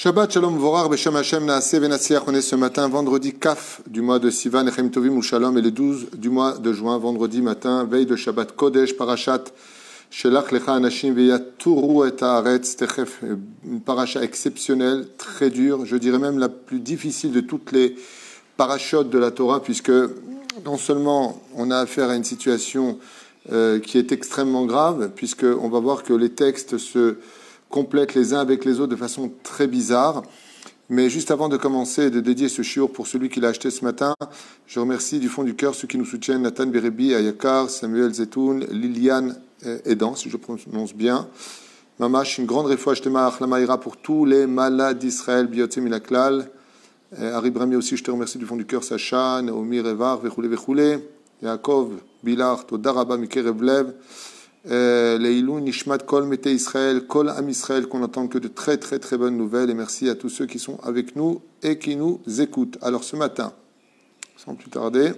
Shabbat Shalom Vorar Beshem Hashem Naaseh Venatsiach. On est ce matin, vendredi Kaf du mois de Sivan, Echem Tovim ou Shalom, et le 12 du mois de juin, vendredi matin, veille de Shabbat Kodesh, Parashat Shelach Lecha Anashim Veyaturu et Haaretz Techef, une paracha exceptionnelle, très dure, je dirais même la plus difficile de toutes les parachutes de la Torah, puisque non seulement on a affaire à une situation qui est extrêmement grave, puisqu'on va voir que les textes se complètent les uns avec les autres de façon très bizarre. Mais juste avant de commencer et de dédier ce shiur pour celui qui l'a acheté ce matin, je remercie du fond du cœur ceux qui nous soutiennent, Nathan Berebi, Ayakar, Samuel Zetoun, Liliane Edan, si je prononce bien. Mamash, une grande réfoua Shtema Achlamaïra pour tous les malades d'Israël, Biotzé Minaklal. Harry Brami aussi, je te remercie du fond du cœur, Sacha, Naomi Revar, Vechoulé Vechoulé, Yaakov, Bilar, Todaraba, Mikerev Lev. Leilou Nishmat Kol Mete Israël, Kol Am Israël, qu'on n'entend que de très très très bonnes nouvelles, et merci à tous ceux qui sont avec nous et qui nous écoutent. Alors ce matin, sans plus tarder,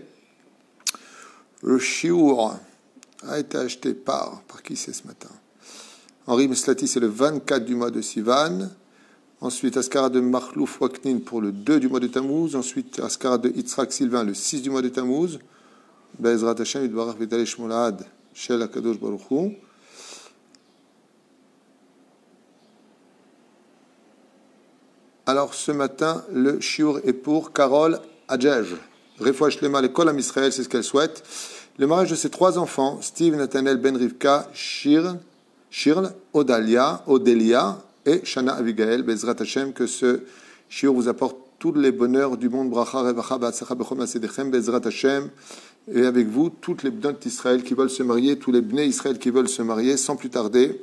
le shiur a été acheté par qui c'est ce matin? Henri Meslati, c'est le 24 du mois de Sivan. Ensuite, Askara de Makhlouf Waknin pour le 2 du mois de Tammuz. Ensuite, Askara de Yitzhak Sylvain le 6 du mois de Tammuz. Be'ezrat Hashem, Yidbarach V'talei Shmolad. Shel HaKadosh Baruch Hu. Alors ce matin, le shiur est pour Carole Adjej. Refoua Shlema l'école à Israël, c'est ce qu'elle souhaite. Le mariage de ses trois enfants, Steve, Nathanael, Ben Rivka, Shirl, Odelia et Shana Abigail. Bezrat Hashem, que ce shiur vous apporte tous les bonheurs du monde. Bracha, Revacha, B'atzacha, B'chol Masedechem, Bezrat Hashem. Et avec vous, toutes les bnot d'Israël qui veulent se marier, tous les bnei Israël qui veulent se marier, sans plus tarder,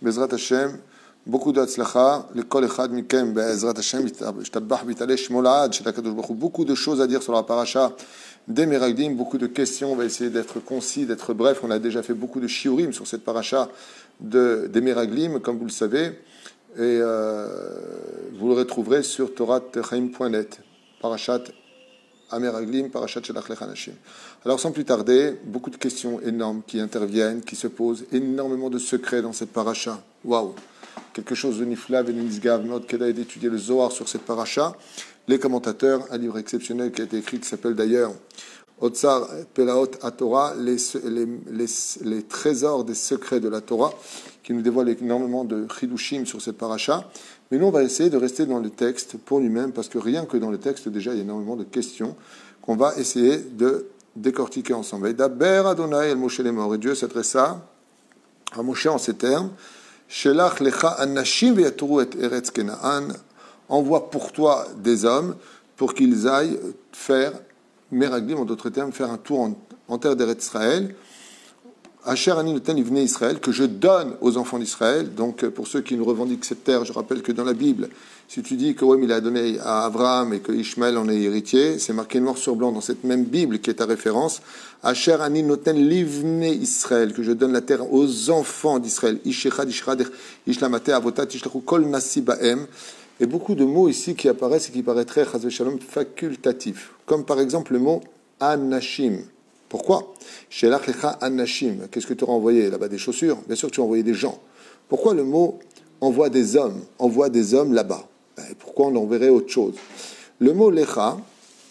Bezrat Hashem, beaucoup d'Atzlacha, le Kol Echad Mikem, Bezrat Hashem, Yishtabach V'talei Shmolad, Shel HaKadosh Baruch Hu, beaucoup de choses à dire sur la paracha des Meraglim, beaucoup de questions, on va essayer d'être concis, d'être bref, on a déjà fait beaucoup de shiurim sur cette paracha des Meraglim, comme vous le savez, et vous le retrouverez sur toratchaim.net, parachat Ameraglim, Parashat Shelach Lecha Anashim. Alors sans plus tarder, beaucoup de questions énormes qui interviennent, qui se posent, énormément de secrets dans cette paracha. Waouh, quelque chose de niflav et de nisgav, mais Kedai d'étudier le Zohar sur cette paracha. Les commentateurs, un livre exceptionnel qui a été écrit, qui s'appelle d'ailleurs Otsar Pelaot HaTorah, les trésors des secrets de la Torah, qui nous dévoile énormément de chidushim sur cette paracha. Mais nous, on va essayer de rester dans le texte pour lui-même, parce que rien que dans le texte, déjà, il y a énormément de questions qu'on va essayer de décortiquer ensemble. Et d'Aber Adonai el Moshe Lemor, et Dieu s'adressa à Moshe en ces termes, Shelach lecha anashim veyaturu et eretz Kenaan, envoie pour toi des hommes pour qu'ils aillent faire Meraglim, en d'autres termes, faire un tour en terre d'Eretz Israël, Asher ani noten livnei Israël, que je donne aux enfants d'Israël. Donc, pour ceux qui nous revendiquent cette terre, je rappelle que dans la Bible, si tu dis que oui, il a donné à Abraham et que Ishmaël en est héritier, c'est marqué noir sur blanc dans cette même Bible qui est ta référence. Asher ani noten livnei Israël, que je donne la terre aux enfants d'Israël. Ishechad ishradech ishlamate avotat ishlachu kol nasi baem. Et beaucoup de mots ici qui apparaissent et qui paraîtraient, chas v'shalom, facultatifs. Comme par exemple le mot anashim. Pourquoi? Shelach lecha anashim. Qu'est-ce que tu auras envoyé là-bas? Des chaussures? Bien sûr que tu as envoyé des gens. Pourquoi le mot envoie des hommes? Envoie des hommes là-bas. Et pourquoi on enverrait autre chose? Le mot lecha,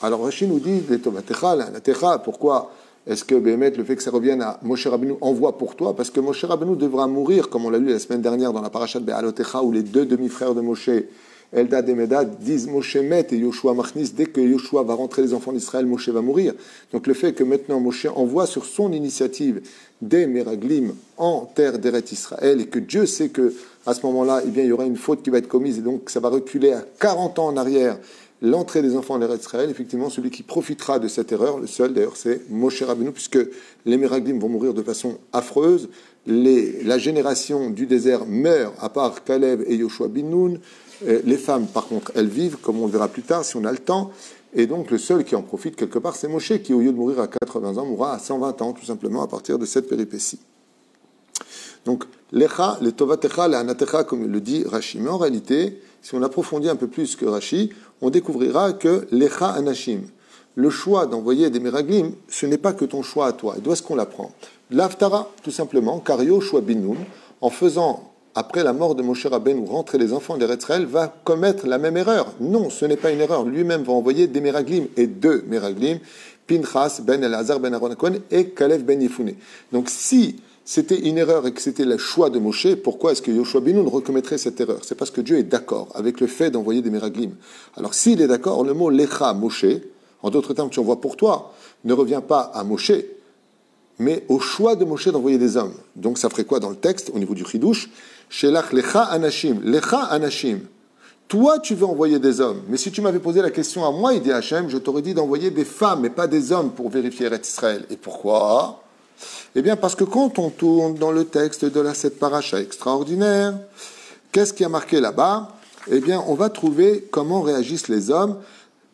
alors Rashi nous dit letovatecha, lanatecha. Pourquoi est-ce que Béhémet, le fait que ça revienne à Moshe Rabbeinu, envoie pour toi? Parce que Moshe Rabbeinu devra mourir, comme on l'a lu la semaine dernière dans la parashat Be'alotecha, où les deux demi-frères de Moshe, Eldad et Medad, disent Moshe met et Yoshua machnis. Dès que Yoshua va rentrer les enfants d'Israël, Moshe va mourir. Donc le fait que maintenant Moshe envoie sur son initiative des Meraglim en terre d'Eretz Israël, et que Dieu sait que à ce moment-là, eh bien, il y aura une faute qui va être commise, et donc ça va reculer à 40 ans en arrière l'entrée des enfants d'Eretz Israël. Effectivement, celui qui profitera de cette erreur, le seul d'ailleurs, c'est Moshe Rabbeinu, puisque les Meraglim vont mourir de façon affreuse. La génération du désert meurt, à part Caleb et Yoshua bin Nun. Les femmes, par contre, elles vivent, comme on le verra plus tard, si on a le temps. Et donc, le seul qui en profite quelque part, c'est Moshe, qui, au lieu de mourir à 80 ans, mourra à 120 ans, tout simplement, à partir de cette péripétie. Donc, lecha, le tovatecha, le anatecha, comme le dit Rashi. Mais en réalité, si on approfondit un peu plus que Rashi, on découvrira que lecha anashim, le choix d'envoyer des Meraglim, ce n'est pas que ton choix à toi. Et d'où est-ce qu'on l'apprend? L'Aftara, tout simplement, car Yoshua bin Nun, en faisant après la mort de Moshe Rabbeinu, rentrer les enfants d'Eretz Israël, va commettre la même erreur. Non, ce n'est pas une erreur. Lui-même va envoyer des Meraglim, et deux Meraglim, Pinchas ben Elazar ben Aaron Cohen et Kalev ben Yefune. Donc si c'était une erreur et que c'était le choix de Moshe, pourquoi est-ce que Yoshua ben Nun recommettrait cette erreur? C'est parce que Dieu est d'accord avec le fait d'envoyer des Meraglim. Alors s'il est d'accord, le mot Lecha Moshe, en d'autres termes, tu envoies pour toi, ne revient pas à Moshe, mais au choix de Moshe d'envoyer des hommes. Donc ça ferait quoi dans le texte, au niveau du Chidouche? Shelach Lecha Anashim. Lecha Anashim. Toi, tu veux envoyer des hommes. Mais si tu m'avais posé la question à moi, il dit Hachem, je t'aurais dit d'envoyer des femmes, mais pas des hommes pour vérifier Eretz Israël. Et pourquoi? Eh bien, parce que quand on tourne dans le texte de cette paracha extraordinaire, qu'est-ce qui a marqué là-bas? Eh bien, on va trouver comment réagissent les hommes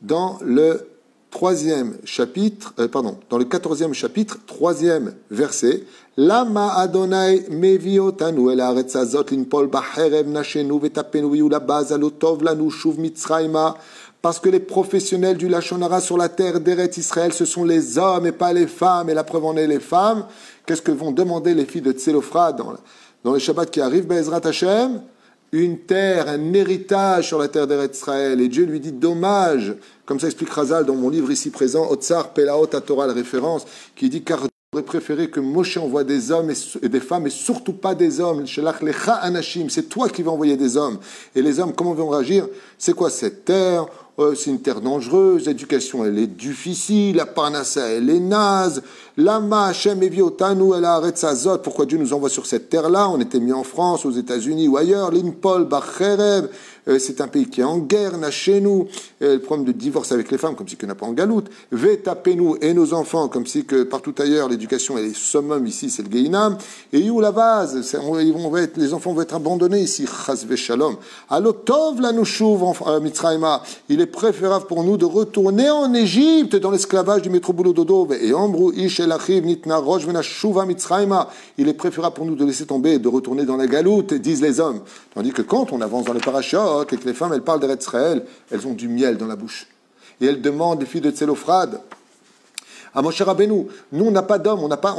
dans le dans le 14e chapitre, 3e verset. Lama Adonai mevi otanu el haaretz hazot linpol bacherev nashenu vetapenu viula bazalo tov lanu shuv mitzrayma. Parce que les professionnels du Lachon Hara sur la terre d'Eretz Israël, ce sont les hommes et pas les femmes. Et la preuve en est les femmes. Qu'est-ce que vont demander les filles de Tselophrad dans le Shabbat qui arrive, Be'ezrat Hashem? Une terre, un héritage sur la terre d'Eretz Israël. Et Dieu lui dit dommage, comme ça explique Chazal dans mon livre ici présent, Otsar Pelaot Torah, la référence, qui dit car j'aurais préféré que Moshe envoie des hommes et des femmes, et surtout pas des hommes. Shelach Lecha Anashim, c'est toi qui vas envoyer des hommes. Et les hommes, comment vont réagir? C'est quoi cette terre? C'est une terre dangereuse, l'éducation elle est difficile, la parnassa elle est naze, lama Hashem evi otanu el haaretz hazot, pourquoi Dieu nous envoie sur cette terre-là? On était mis en France, aux États-Unis ou ailleurs, l'inpol bacherev, c'est un pays qui est en guerre, n'a chez nous, le problème de divorce avec les femmes, comme si qu'il n'y en a pas en galoute, vetapenu et nos enfants, comme si que partout ailleurs l'éducation est le summum, ici c'est le Gehinam, et you la vase, les enfants vont être abandonnés ici, chas veshalom, alotov la nushuv mitzrayma, il est préférable pour nous de retourner en Égypte dans l'esclavage du métro-boulot dodo, et ambru ish el achiv nitna rosh venashuva mitzrayma, il est préférable pour nous de laisser tomber et de retourner dans la galoute, disent les hommes. Tandis que quand on avance dans les parachutes, et que les femmes, elles parlent d'Eretz Israël, elles ont du miel dans la bouche. Et elles demandent, les filles de Tselophrad, à Moshe Rabbeinu, nous, on n'a pas d'homme, on n'a pas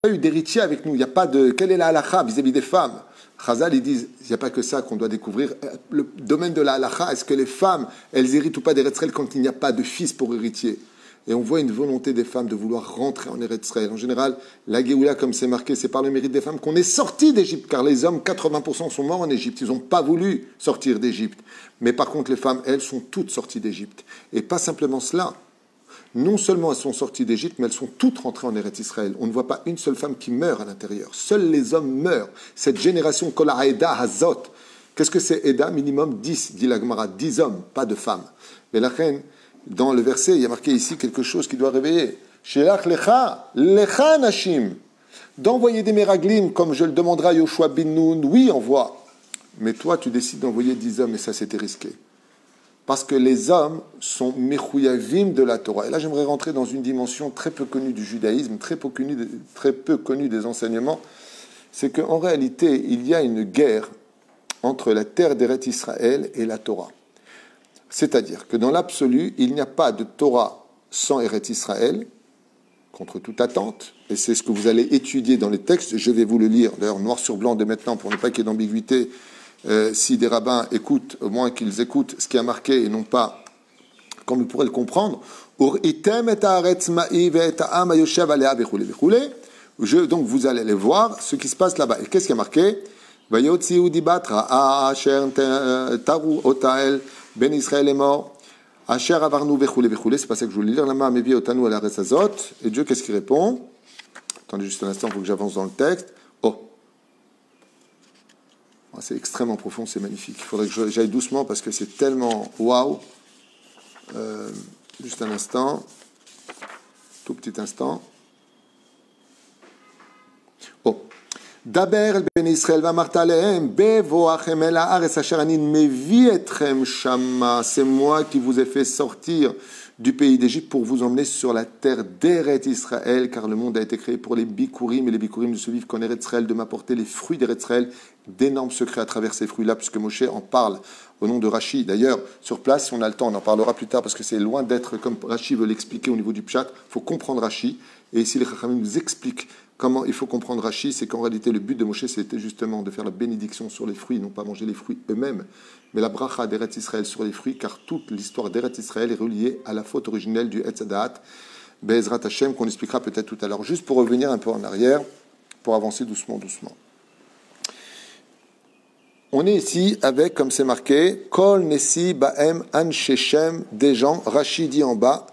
eu d'héritier avec nous, il n'y a pas de... Quelle est la halakha vis-à-vis des femmes? Chazal, ils disent, il n'y a pas que ça qu'on doit découvrir. Le domaine de la halakha, est-ce que les femmes, elles héritent ou pas d'Eretz Israël quand il n'y a pas de fils pour héritier? Et on voit une volonté des femmes de vouloir rentrer en Eretz Israël. En général, la Géoula, comme c'est marqué, c'est par le mérite des femmes qu'on est sorti d'Égypte, car les hommes, 80% sont morts en Égypte. Ils n'ont pas voulu sortir d'Égypte. Mais par contre, les femmes, elles, sont toutes sorties d'Égypte. Et pas simplement cela. Non seulement elles sont sorties d'Égypte, mais elles sont toutes rentrées en Eretz Israël. On ne voit pas une seule femme qui meurt à l'intérieur. Seuls les hommes meurent. Cette génération, Kol Haeda Hazot. Qu'est-ce que c'est Eda? Minimum 10, dit la Gemara. 10 hommes, pas de femmes. Mais la reine, dans le verset, il y a marqué ici quelque chose qui doit réveiller. Shelach lecha, lecha nashim. D'envoyer des meraglim, comme je le demanderai à Yoshua bin Nun, oui, envoie. Mais toi, tu décides d'envoyer 10 hommes, et ça, c'était risqué. Parce que les hommes sont mechuyavim de la Torah. Et là, j'aimerais rentrer dans une dimension très peu connue du judaïsme, très peu connue des enseignements. C'est qu'en réalité, il y a une guerre entre la terre d'Eretz Israël et la Torah. C'est-à-dire que dans l'absolu, il n'y a pas de Torah sans Eretz Israël, contre toute attente, et c'est ce que vous allez étudier dans les textes. Je vais vous le lire, d'ailleurs noir sur blanc dès maintenant, pour ne pas qu'il y ait d'ambiguïté. Si des rabbins écoutent, au moins qu'ils écoutent ce qui a marqué, et non pas comme ils pourraient le comprendre. Donc vous allez aller voir ce qui se passe là-bas. Et qu'est-ce qui a marqué? Ben Israël est mort. Asher avarnu vechule vechule. C'est pas ça que je voulais lire. Lama mevi otanu al haaretz hazot. Et Dieu, qu'est-ce qu'il répond? Attendez juste un instant, il faut que j'avance dans le texte. Oh. C'est extrêmement profond, c'est magnifique. Il faudrait que j'aille doucement parce que c'est tellement waouh. Juste un instant. Tout petit instant. Oh. Daber el ben Israël v'amarta alehem bevoachem el haaretz asher ani mevi etchem shama. C'est moi qui vous ai fait sortir du pays d'Égypte pour vous emmener sur la terre d'Eretz Israël, car le monde a été créé pour les bikurim, et les bikurim ne se vivent qu'en Eretz Israël, de m'apporter les fruits d'Eretz Israël, d'énormes secrets à travers ces fruits-là, puisque Moshe en parle au nom de Rashi. D'ailleurs, sur place, si on a le temps, on en parlera plus tard, parce que c'est loin d'être comme Rashi veut l'expliquer au niveau du Pshat. Il faut comprendre Rashi. Et ici, les Chachamim nous expliquent comment il faut comprendre Rashi. C'est qu'en réalité, le but de Moshe, c'était justement de faire la bénédiction sur les fruits, non pas manger les fruits eux-mêmes, mais la bracha d'Eretz Israël sur les fruits, car toute l'histoire d'Eretz Israël est reliée à la faute originelle du Etz Hadaat, Be'ezrat Hashem, qu'on expliquera peut-être tout à l'heure. Juste pour revenir un peu en arrière, pour avancer doucement, doucement. On est ici avec, comme c'est marqué, Kol Nesi Baem An Shechem, des gens, Rashi dit en bas,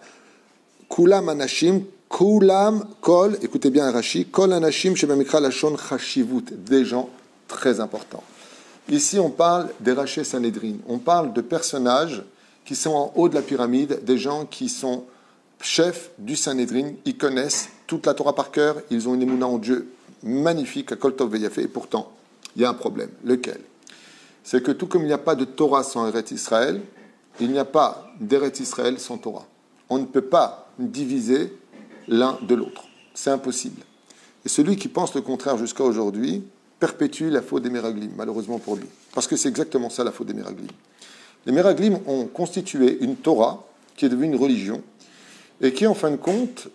Kulam Anashim, Kulam Kol, écoutez bien Rashi, Kol Anashim Shebamikra Lashon Chashivut, des gens très importants. Ici, on parle des Rashi Sanhedrin, on parle de personnages qui sont en haut de la pyramide, des gens qui sont chefs du Sanhedrin, ils connaissent toute la Torah par cœur, ils ont une émouna en Dieu magnifique, à Kol Tov Veyafé, et pourtant, il y a un problème. Lequel? C'est que tout comme il n'y a pas de Torah sans Eretz Israël, il n'y a pas d'Eretz Israël sans Torah. On ne peut pas diviser l'un de l'autre. C'est impossible. Et celui qui pense le contraire jusqu'à aujourd'hui perpétue la faute des Meraglim, malheureusement pour lui. Parce que c'est exactement ça la faute des Meraglim. Les Meraglim ont constitué une Torah qui est devenue une religion et qui, en fin de compte,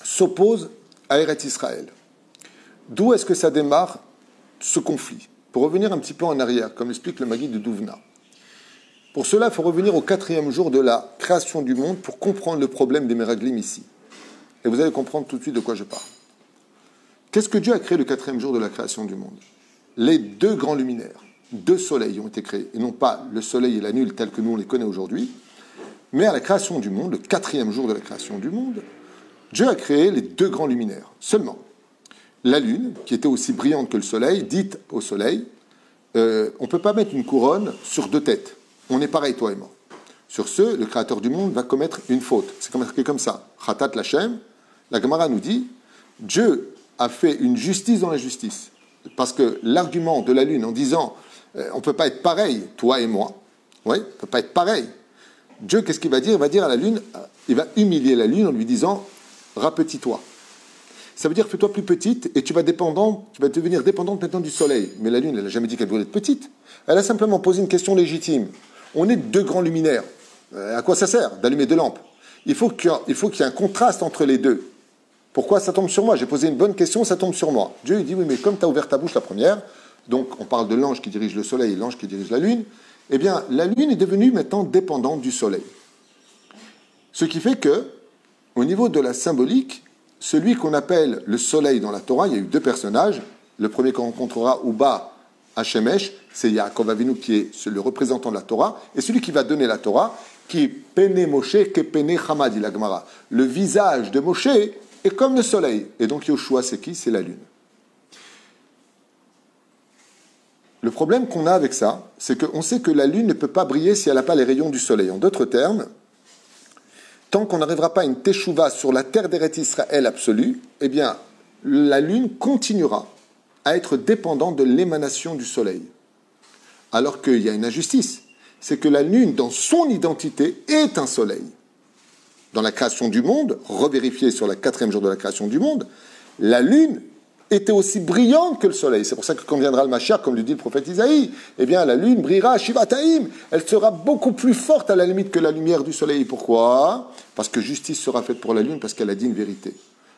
s'oppose à Eretz Israël. D'où est-ce que ça démarre, ce conflit? Pour revenir un petit peu en arrière, comme l'explique le Maguide de Douvna. Pour cela, il faut revenir au 4e jour de la création du monde pour comprendre le problème des Meraglim ici. Et vous allez comprendre tout de suite de quoi je parle. Qu'est-ce que Dieu a créé le 4e jour de la création du monde? Les 2 grands luminaires, 2 soleils ont été créés, et non pas le soleil et la nuit tels que nous on les connaît aujourd'hui, mais à la création du monde, le 4e jour de la création du monde, Dieu a créé les 2 grands luminaires. Seulement, la lune, qui était aussi brillante que le soleil, dit au soleil, on ne peut pas mettre une couronne sur 2 têtes. On est pareil, toi et moi. Sur ce, le créateur du monde va commettre une faute. C'est marqué comme ça. Khatat Lachem, la Gemara nous dit, Dieu a fait une justice dans la justice. Parce que l'argument de la lune en disant, on ne peut pas être pareil, toi et moi, oui, on ne peut pas être pareil. Dieu, qu'est-ce qu'il va dire? Il va dire à la lune, il va humilier la lune en lui disant, rapetis-toi. Ça veut dire fais-toi plus petite et tu vas devenir dépendante maintenant du soleil. Mais la lune, elle n'a jamais dit qu'elle voulait être petite. Elle a simplement posé une question légitime. On est 2 grands luminaires. À quoi ça sert d'allumer 2 lampes? Il faut qu'il y ait un contraste entre les 2. Pourquoi ça tombe sur moi? J'ai posé une bonne question, ça tombe sur moi. Dieu il dit, oui, mais comme tu as ouvert ta bouche la première, donc on parle de l'ange qui dirige le soleil et l'ange qui dirige la lune, eh bien, la lune est devenue maintenant dépendante du soleil. Ce qui fait que, au niveau de la symbolique, celui qu'on appelle le soleil dans la Torah, il y a eu 2 personnages. Le premier qu'on rencontrera, Uba Hashemesh, c'est Yaakov Avinu qui est le représentant de la Torah. Et celui qui va donner la Torah, qui est Pene Moshe, ke Pene Chama, dit la Gemara. Le visage de Moshe est comme le soleil. Et donc Yoshua, c'est qui? C'est la lune. Le problème qu'on a avec ça, c'est qu'on sait que la lune ne peut pas briller si elle n'a pas les rayons du soleil. En d'autres termes, tant qu'on n'arrivera pas à une teshuva sur la terre d'Eretz Israël absolue, eh bien, la lune continuera à être dépendante de l'émanation du soleil. Alors qu'il y a une injustice. C'est que la lune, dans son identité, est un soleil. Dans la création du monde, revérifié sur le 4e jour de la création du monde, la lune était aussi brillante que le soleil. C'est pour ça que quand viendra le Mashiach, comme le dit le prophète Isaïe, eh bien la lune brillera à Shivataïm. Elle sera beaucoup plus forte à la limite que la lumière du soleil. Pourquoi? Parce que justice sera faite pour la lune, parce qu'elle a dit une vérité.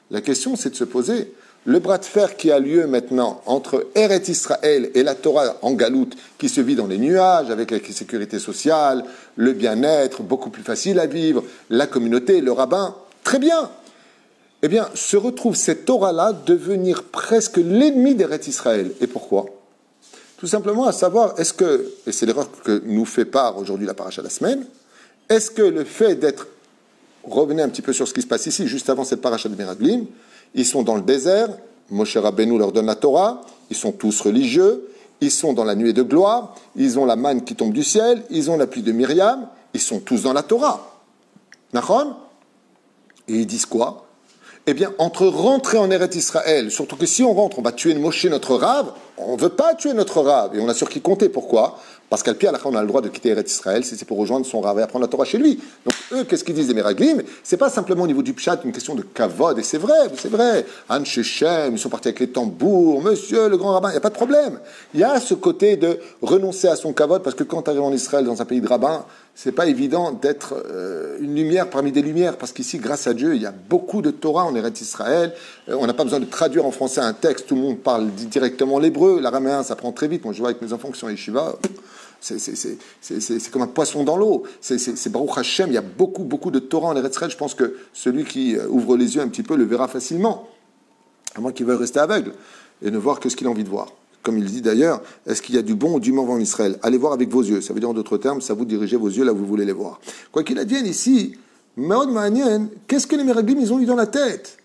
La question, c'est de se poser, le bras de fer qui a lieu maintenant entre Eretz Israël et la Torah en galoute, qui se vit dans les nuages, avec la sécurité sociale, le bien-être, beaucoup plus facile à vivre, la communauté, le rabbin, très bien. Eh bien, se retrouve cette Torah-là devenir presque l'ennemi d'Eretz Israël. Et pourquoi? Tout simplement à savoir, est-ce que, et c'est l'erreur que nous fait part aujourd'hui la paracha de la semaine, est-ce que le fait d'être, revenez un petit peu sur ce qui se passe ici, juste avant cette paracha de Meraglim, ils sont dans le désert, Moshe Rabbeinu leur donne la Torah, ils sont tous religieux, ils sont dans la nuée de gloire, ils ont la manne qui tombe du ciel, ils ont la pluie de Myriam, ils sont tous dans la Torah. Nachon? Et ils disent quoi? Eh bien, entre rentrer en Eretz Israël, surtout que si on rentre, on va tuer Moshe, notre rave, on ne veut pas tuer notre rave, et on a sur qui compter. Pourquoi? Parce qu'à Pi Halakha, on a le droit de quitter Eretz Israël si c'est pour rejoindre son rave et apprendre la Torah chez lui. Donc, eux, qu'est-ce qu'ils disent les Meraglim? C'est pas simplement au niveau du pshat une question de kavod, et c'est vrai. Anne Shechem, ils sont partis avec les tambours, monsieur le grand rabbin, il n'y a pas de problème. Il y a ce côté de renoncer à son kavod, parce que quand tu arrives en Israël, dans un pays de rabbins, c'est pas évident d'être une lumière parmi des lumières, parce qu'ici, grâce à Dieu, il y a beaucoup de Torah en Eretz Israël. On n'a pas besoin de traduire en français un texte, tout le monde parle directement l'hébreu, l'araméen, ça prend très vite. Moi, je vois avec mes enfants qui sont à Yeshiva, c'est comme un poisson dans l'eau. C'est Baruch Hashem, il y a beaucoup de Torah en Eretz Israël. Je pense que celui qui ouvre les yeux un petit peu le verra facilement, à moins qu'il veuille rester aveugle et ne voir que ce qu'il a envie de voir. Comme il dit d'ailleurs, est-ce qu'il y a du bon ou du mauvais en Israël? Allez voir avec vos yeux. Ça veut dire en d'autres termes, ça vous dirigez vos yeux là où vous voulez les voir. Quoi qu'il advienne ici, Maod Ma'anien, qu'est-ce que les Meraglim ils ont eu dans la tête?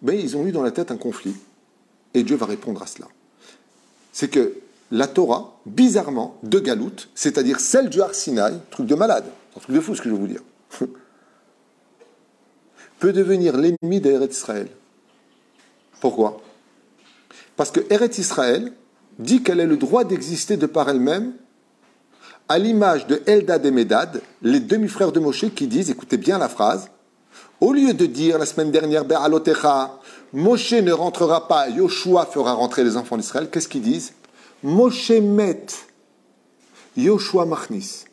Ben, ils ont eu dans la tête un conflit. Et Dieu va répondre à cela. C'est que la Torah, bizarrement, de Galout, c'est-à-dire celle du Har Sinaï, truc de malade, un truc de fou ce que je vais vous dire, peut devenir l'ennemi d'Eretz Israël. Pourquoi? Parce que Eretz Israël dit qu'elle a le droit d'exister de par elle-même, à l'image de Eldad et Medad, les demi-frères de Moshe qui disent, écoutez bien la phrase, au lieu de dire la semaine dernière, Be'alotecha, Moshe ne rentrera pas, Yoshua fera rentrer les enfants d'Israël, qu'est-ce qu'ils disent? Moshe met, Yoshua machnis.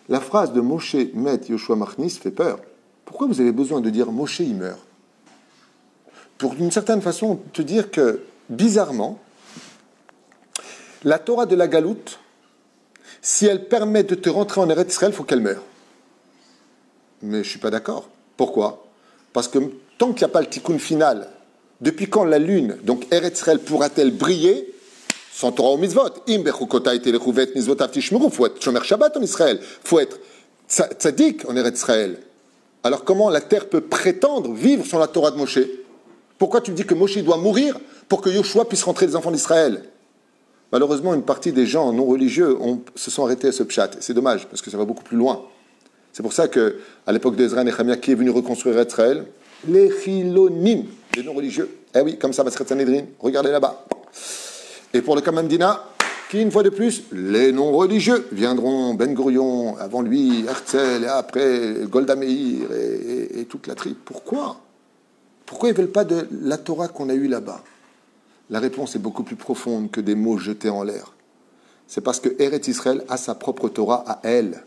La phrase de Moshe met, Yoshua machnis fait peur. Pourquoi vous avez besoin de dire Moshe il meurt? Pour d'une certaine façon te dire que, bizarrement, la Torah de la Galoute, si elle permet de te rentrer en Eretz Israël, il faut qu'elle meure. Mais je ne suis pas d'accord. Pourquoi? Parce que tant qu'il n'y a pas le tikkun final, depuis quand la lune, donc Eretz Israël, pourra-t-elle briller sans Torah ou mitzvot? Im bechukota ite lechuvet mitzvotav tishmeru. Il faut être shomer Shabbat en Israël. Il faut être tzaddik en Eretz Israël. Alors comment la terre peut prétendre vivre sur la Torah de Moshe? Pourquoi tu me dis que Moshe doit mourir pour que Yoshua puisse rentrer les enfants d'Israël? Malheureusement, une partie des gens non religieux se sont arrêtés à ce pshat. C'est dommage, parce que ça va beaucoup plus loin. C'est pour ça qu'à l'époque d'Ezra et Nehemia, qui est venu reconstruire Israël? Les Chilonim, les non-religieux. Eh oui, comme ça, Maseret Sanhedrin, regardez là-bas. Et pour le Kamandina, qui, une fois de plus, les non-religieux viendront, Ben Gurion, avant lui, Herzl, et après Golda Meir, et toute la tripe. Pourquoi ils ne veulent pas de la Torah qu'on a eue là-bas? La réponse est beaucoup plus profonde que des mots jetés en l'air. C'est parce que Eretz Israël a sa propre Torah à elle.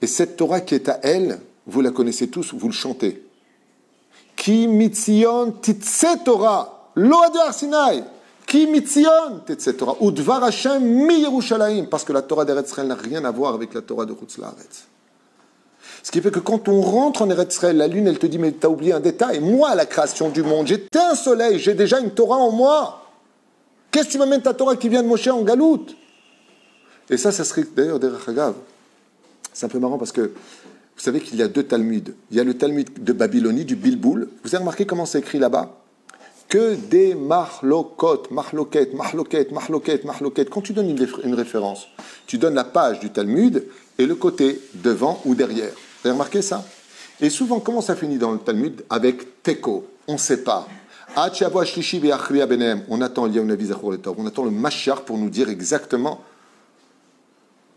Et cette Torah qui est à elle, vous la connaissez tous, vous le chantez. Ki mitzion titse Torah, lo adu Har Sinai. Ki mitzion titse Torah, udvar Hashem mi Yerushalayim. Parce que la Torah d'Eretz Israël n'a rien à voir avec la Torah de Chutz La'aretz. Ce qui fait que quand on rentre en Eretz Israël, la lune, elle te dit, mais tu as oublié un détail. Moi, à la création du monde, j'étais un soleil, j'ai déjà une Torah en moi. Qu'est-ce que tu m'amènes ta Torah qui vient de Moshe en Galoute? Et ça serait d'ailleurs Derech Hagav. C'est un peu marrant parce que vous savez qu'il y a deux Talmuds. Il y a le Talmud de Babylonie, du Bilboul. Vous avez remarqué comment c'est écrit là-bas? Que des mahlokot, mahloket. Quand tu donnes une référence, tu donnes la page du Talmud et le côté devant ou derrière. Vous avez remarqué ça? Et souvent, comment ça finit dans le Talmud? Avec teko, on sépare. On attend, on attend le Mashiach pour nous dire exactement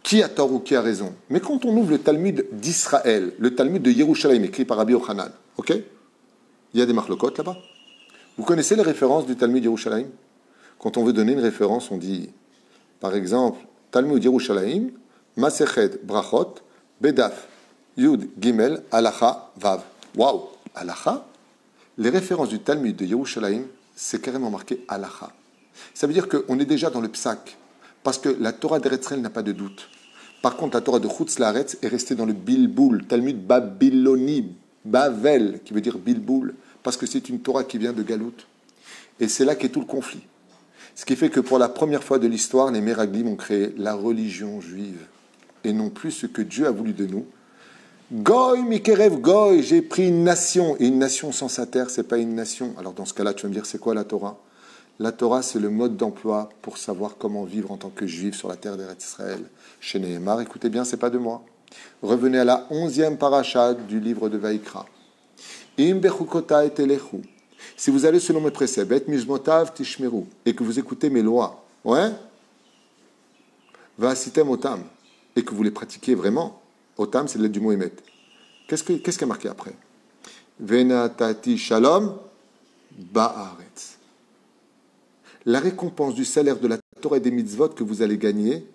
qui a tort ou qui a raison. Mais quand on ouvre le Talmud d'Israël, le Talmud de Yerushalayim, écrit par Rabbi Yochanan, ok? Il y a des marlokot là-bas. Vous connaissez les références du Talmud Yerushalayim? Quand on veut donner une référence, on dit, par exemple, Talmud Yerushalayim, Masechet Brachot, Bedaf, Yud Gimel, Halacha, Vav. Waouh! Halacha? Les références du Talmud de Yerushalayim, c'est carrément marqué Halacha. Ça veut dire qu'on est déjà dans le psak, parce que la Torah d'Eretz Israël n'a pas de doute. Par contre, la Torah de Chutz La'aretz est restée dans le Bilboul, Talmud Babyloni, Bavel, qui veut dire Bilboul, parce que c'est une Torah qui vient de Galoute. Et c'est là qu'est tout le conflit. Ce qui fait que pour la première fois de l'histoire, les Meraglim ont créé la religion juive, et non plus ce que Dieu a voulu de nous. Goy mikerev goy, j'ai pris une nation, et une nation sans sa terre, c'est pas une nation. Alors dans ce cas-là, tu vas me dire, c'est quoi la Torah? La Torah, c'est le mode d'emploi pour savoir comment vivre en tant que juif sur la terre d'Eretz Israël. Chez Nehemar, écoutez bien, c'est pas de moi. Revenez à la 11e paracha du livre de Vaïkra. Im bechukota et telechu. Si vous allez selon mes préceptes, et mizmotav tishmeru, et que vous écoutez mes lois, ouais, va sitem otam, et que vous les pratiquiez vraiment. Otam, c'est l'aide du mot émet. Qu'est-ce qui est marqué après? Venatati shalom ba'aretz. La récompense du salaire de la Torah et des mitzvot que vous allez gagner,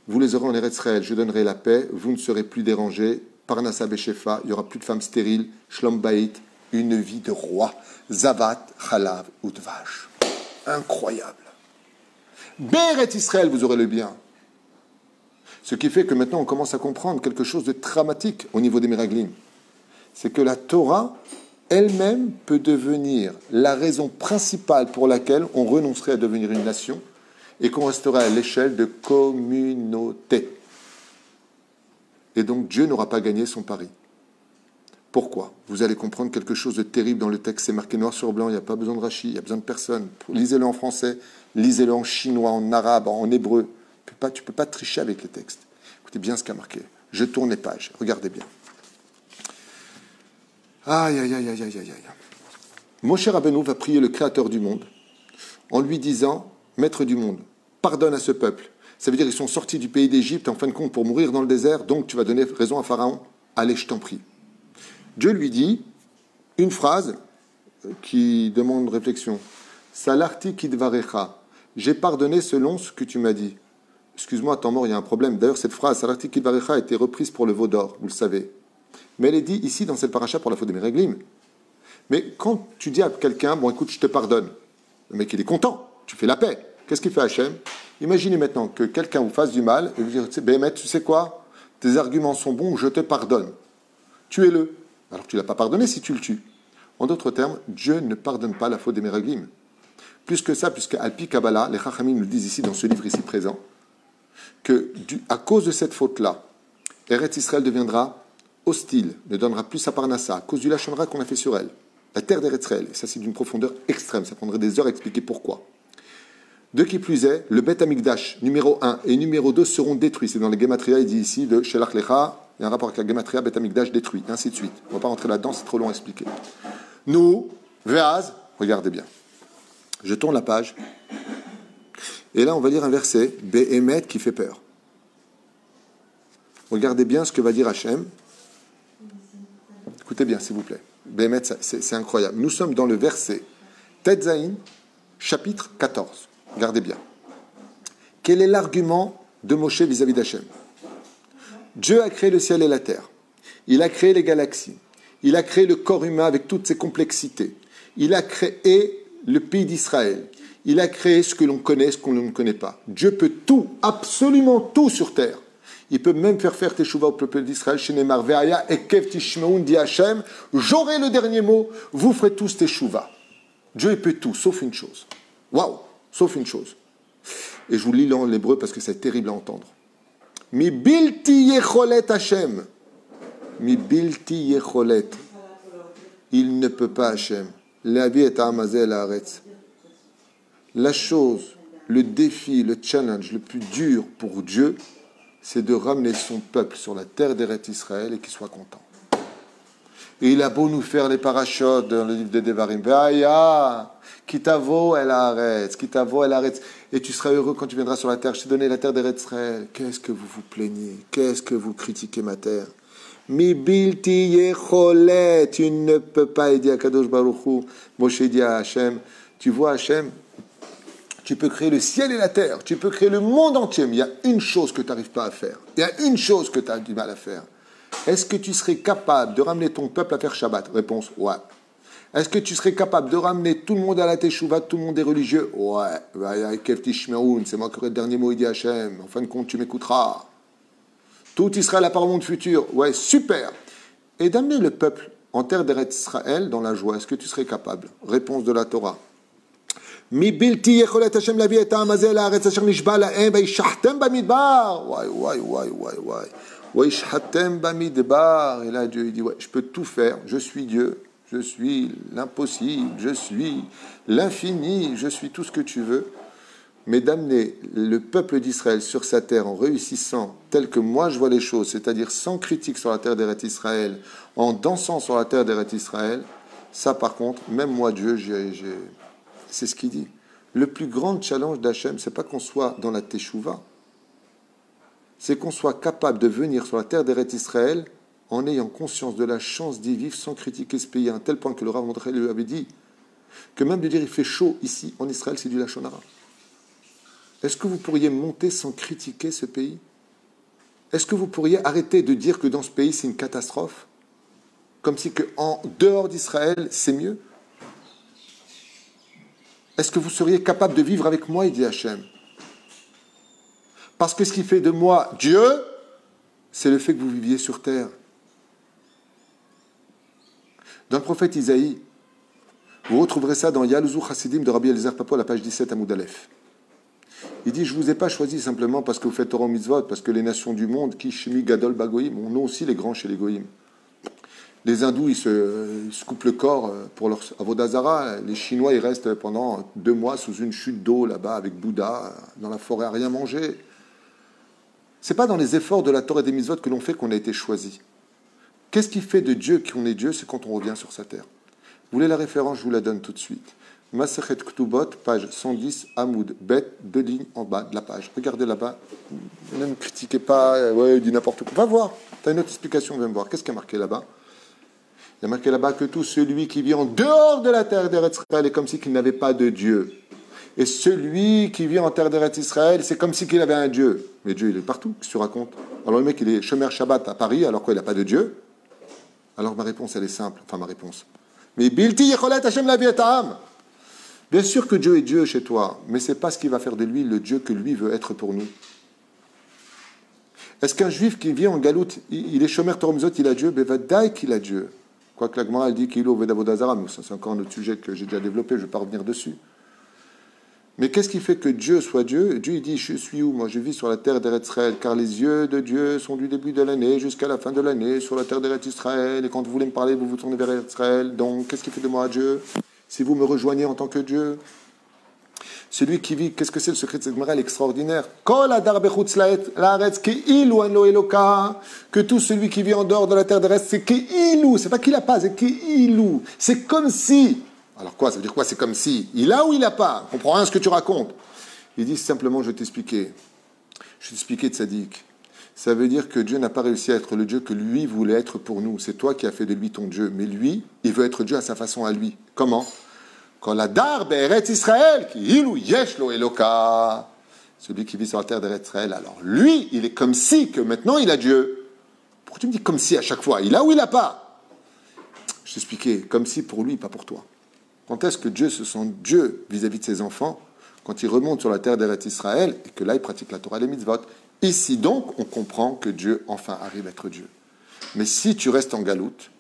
vous les aurez en Eretz Israël. Je donnerai la paix, vous ne serez plus dérangés. Parnassa Beshefa, il n'y aura plus de femmes stériles. Shlom Bayit, une vie de roi. Zavat, Chalav, Udvash. Incroyable. Beret Israël, vous aurez le bien. Ce qui fait que maintenant on commence à comprendre quelque chose de dramatique au niveau des Meraglim. C'est que la Torah elle-même peut devenir la raison principale pour laquelle on renoncerait à devenir une nation et qu'on resterait à l'échelle de communauté. Et donc Dieu n'aura pas gagné son pari. Pourquoi? Vous allez comprendre quelque chose de terrible dans le texte, c'est marqué noir sur blanc, il n'y a pas besoin de Rashi, il n'y a besoin de personne. Lisez-le en français, lisez-le en chinois, en arabe, en hébreu. Tu ne peux pas tricher avec les textes. Écoutez bien ce qu'il y a marqué. Je tourne les pages, regardez bien. Aïe, aïe, aïe, aïe, aïe, aïe. Moshe Rabbeinu va prier le Créateur du monde en lui disant, Maître du monde, pardonne à ce peuple. Ça veut dire qu'ils sont sortis du pays d'Égypte en fin de compte pour mourir dans le désert, donc tu vas donner raison à Pharaon. Allez, je t'en prie. Dieu lui dit une phrase qui demande réflexion. Salarti kidvarecha. J'ai pardonné selon ce que tu m'as dit. Excuse-moi, à temps mort, il y a un problème. D'ailleurs, cette phrase, Salarti kidvarecha, a été reprise pour le veau d'or, vous le savez. Mais elle est dit ici dans cette paracha pour la faute des Meraglim. Mais quand tu dis à quelqu'un, bon écoute, je te pardonne, le mec il est content, tu fais la paix. Qu'est-ce qu'il fait Hachem? Imaginez maintenant que quelqu'un vous fasse du mal et vous dites, Béhémet, tu sais quoi? Tes arguments sont bons, je te pardonne. Tuez-le. Alors tu ne l'as pas pardonné si tu le tues. En d'autres termes, Dieu ne pardonne pas la faute des Meraglim. Plus que ça, puisque Alpi Kabbalah, les Chachamim nous disent ici dans ce livre ici présent, que à cause de cette faute-là, Eretz Israël deviendra hostile, ne donnera plus sa parnassa, à cause du Lachon Hara qu'on a fait sur elle. La terre d'Eretz Israël, et ça c'est d'une profondeur extrême, ça prendrait des heures à expliquer pourquoi. De qui plus est, le Beth Amikdash numéro 1 et numéro 2 seront détruits. C'est dans les Gematria, il dit ici, de Shelach Lecha, il y a un rapport avec la Gematria, Beth Amikdash détruit, ainsi de suite. On ne va pas rentrer là-dedans, c'est trop long à expliquer. Nous, Veaz, regardez bien. Je tourne la page, et là on va lire un verset, Behemet, qui fait peur. Regardez bien ce que va dire Hachem. Écoutez bien, s'il vous plaît. Behemet, c'est incroyable. Nous sommes dans le verset Tetzaïn, chapitre 14. Regardez bien. Quel est l'argument de Moshe vis-à-vis d'Hachem? Dieu a créé le ciel et la terre. Il a créé les galaxies. Il a créé le corps humain avec toutes ses complexités. Il a créé le pays d'Israël. Il a créé ce que l'on connaît, ce qu'on ne connaît pas. Dieu peut tout, absolument tout sur terre. Il peut même faire teshuva au peuple d'Israël. Chez Neymar, Ve'aya ekev tishmeun dit Hachem, j'aurai le dernier mot, vous ferez tous teshuva. Dieu il peut tout, sauf une chose. Waouh, sauf une chose. Et je vous lis en hébreu parce que c'est terrible à entendre. Mi bilti yecholet Hachem. Mi bilti yecholet. Il ne peut pas Hachem. L'avi est amazel haaretz. La chose, le défi, le challenge le plus dur pour Dieu, c'est de ramener son peuple sur la terre d'Eretz Israël et qu'il soit content. Et il a beau nous faire les parachutes dans le livre de Devarim. Ve'aya, kitavo el haaretz, kitavo el haaretz. Et tu seras heureux quand tu viendras sur la terre. Je t'ai donné la terre d'Eretz Israël. Qu'est-ce que vous vous plaignez? Qu'est-ce que vous critiquez ma terre? Mi bilti yecholet. Tu ne peux pas aider à Kadosh Baruch Hu. Moshe dit à Hachem, tu vois Hachem, tu peux créer le ciel et la terre, tu peux créer le monde entier, mais il y a une chose que tu n'arrives pas à faire. Il y a une chose que tu as du mal à faire. Est-ce que tu serais capable de ramener ton peuple à faire Shabbat? Réponse, ouais. Est-ce que tu serais capable de ramener tout le monde à la Teshuvah, tout le monde est religieux? Ouais. C'est moi qui aurai le dernier mot, il dit Hachem. En fin de compte, tu m'écouteras. Tout Israël à part au monde futur. Ouais, super. Et d'amener le peuple en terre d'Eretz Israël dans la joie, est-ce que tu serais capable? Réponse de la Torah. Mi bilti yecholet Hashem lavi et ha'amazel haaretz asher nishba lahem vayishachtem bamidbar. Ouais. Vayishachtem bamidbar. Et là, Dieu il dit, ouais, je peux tout faire. Je suis Dieu. Je suis l'impossible. Je suis l'infini. Je suis tout ce que tu veux. Mais d'amener le peuple d'Israël sur sa terre en réussissant tel que moi je vois les choses, c'est-à-dire sans critique sur la terre d'Eretz Israël, en dansant sur la terre d'Eretz Israël, ça par contre, même moi Dieu, c'est ce qu'il dit. Le plus grand challenge d'Hachem, c'est pas qu'on soit dans la Teshuvah, c'est qu'on soit capable de venir sur la terre d'Eretz Israël en ayant conscience de la chance d'y vivre sans critiquer ce pays, à un tel point que le Rav Mordechai lui avait dit que même de dire il fait chaud ici en Israël, c'est du Lachon Hara. Est-ce que vous pourriez monter sans critiquer ce pays? Est-ce que vous pourriez arrêter de dire que dans ce pays c'est une catastrophe? Comme si en dehors d'Israël c'est mieux? Est-ce que vous seriez capable de vivre avec moi, il dit Hachem? Parce que ce qui fait de moi Dieu, c'est le fait que vous viviez sur terre. Dans le prophète Isaïe, vous retrouverez ça dans Yaluzou Chassidim de Rabbi Eliezer Papo, à la page 17 à Moudalef. Il dit, je ne vous ai pas choisi simplement parce que vous faites Torah Mitzvot, parce que les nations du monde, Kishmi Gadol Bagoïm, on a aussi les grands chez les Goïm. Les hindous, ils se coupent le corps pour leur Avodazara. Les Chinois, ils restent pendant 2 mois sous une chute d'eau là-bas avec Bouddha, dans la forêt à rien manger. Ce n'est pas dans les efforts de la Torah et des Mitzvot que l'on fait qu'on a été choisi. Qu'est-ce qui fait de Dieu qu'on est Dieu? C'est quand on revient sur sa terre. Vous voulez la référence? Je vous la donne tout de suite. Masechet Ktubot, page 110, Hamoud, Bet, 2 lignes en bas de la page. Regardez là-bas. Ne me critiquez pas, ouais, il dit n'importe quoi. Va voir. Tu as une autre explication, viens me voir. Qu'est-ce qu'il y a marqué là-bas? Il y a marqué là-bas que tout celui qui vit en dehors de la terre d'Eretz Israël est comme si qu'il n'avait pas de Dieu. Et celui qui vit en terre d'Eretz Israël, c'est comme si qu'il avait un Dieu. Mais Dieu, il est partout, qu'est-ce que tu racontes? Alors le mec, il est Shomer Shabbat à Paris, alors quoi, il n'a pas de Dieu? Alors ma réponse, elle est simple. Enfin, ma réponse. Mais Bilti Yecholet Hashem Laviatam. Bien sûr que Dieu est Dieu chez toi, mais ce n'est pas ce qui va faire de lui le Dieu que lui veut être pour nous. Est-ce qu'un juif qui vit en galoute, il est Shomer Torah Mitzvot, il a Dieu? Bevadaï qu'il a Dieu. Quoique la Gemara, elle dit qu'il est au Vedavodazara, mais ça c'est encore un autre sujet que j'ai déjà développé, je ne vais pas revenir dessus. Mais qu'est-ce qui fait que Dieu soit Dieu? Dieu, il dit, je suis où? Moi, je vis sur la terre d'Eretz Israël, car les yeux de Dieu sont du début de l'année jusqu'à la fin de l'année sur la terre d'Eretz Israël. Et quand vous voulez me parler, vous vous tournez vers Eretz Israël. Donc, qu'est-ce qui fait de moi Dieu? Si vous me rejoignez en tant que Dieu, celui qui vit, qu'est-ce que c'est le secret de cette Gemara extraordinaire? Que tout celui qui vit en dehors de la terre d'Eretz, c'est Ke'ilu, c'est pas qu'il a pas, c'est Ke'ilu. C'est comme si. Alors quoi, ça veut dire quoi? C'est comme si. Il a ou il n'a pas? Je comprends rien à ce que tu racontes. Il dit simplement, je vais t'expliquer. Je vais t'expliquer Tzadik. Ça veut dire que Dieu n'a pas réussi à être le Dieu que lui voulait être pour nous. C'est toi qui as fait de lui ton Dieu. Mais lui, il veut être Dieu à sa façon à lui. Comment? Quand la dar be'eretz Israël, qui ilu yesh lo eloka, celui qui vit sur la terre d'Eretz Israël, alors lui, il est comme si que maintenant il a Dieu. Pourquoi tu me dis comme si à chaque fois? Il a ou il n'a pas? Je t'expliquais, comme si pour lui, pas pour toi. Quand est-ce que Dieu se sent Dieu vis-à-vis de ses enfants? Quand il remonte sur la terre d'Eretz Israël et que là, il pratique la Torah et les mitzvot. Ici donc, on comprend que Dieu, enfin, arrive à être Dieu. Mais si tu restes en galoute,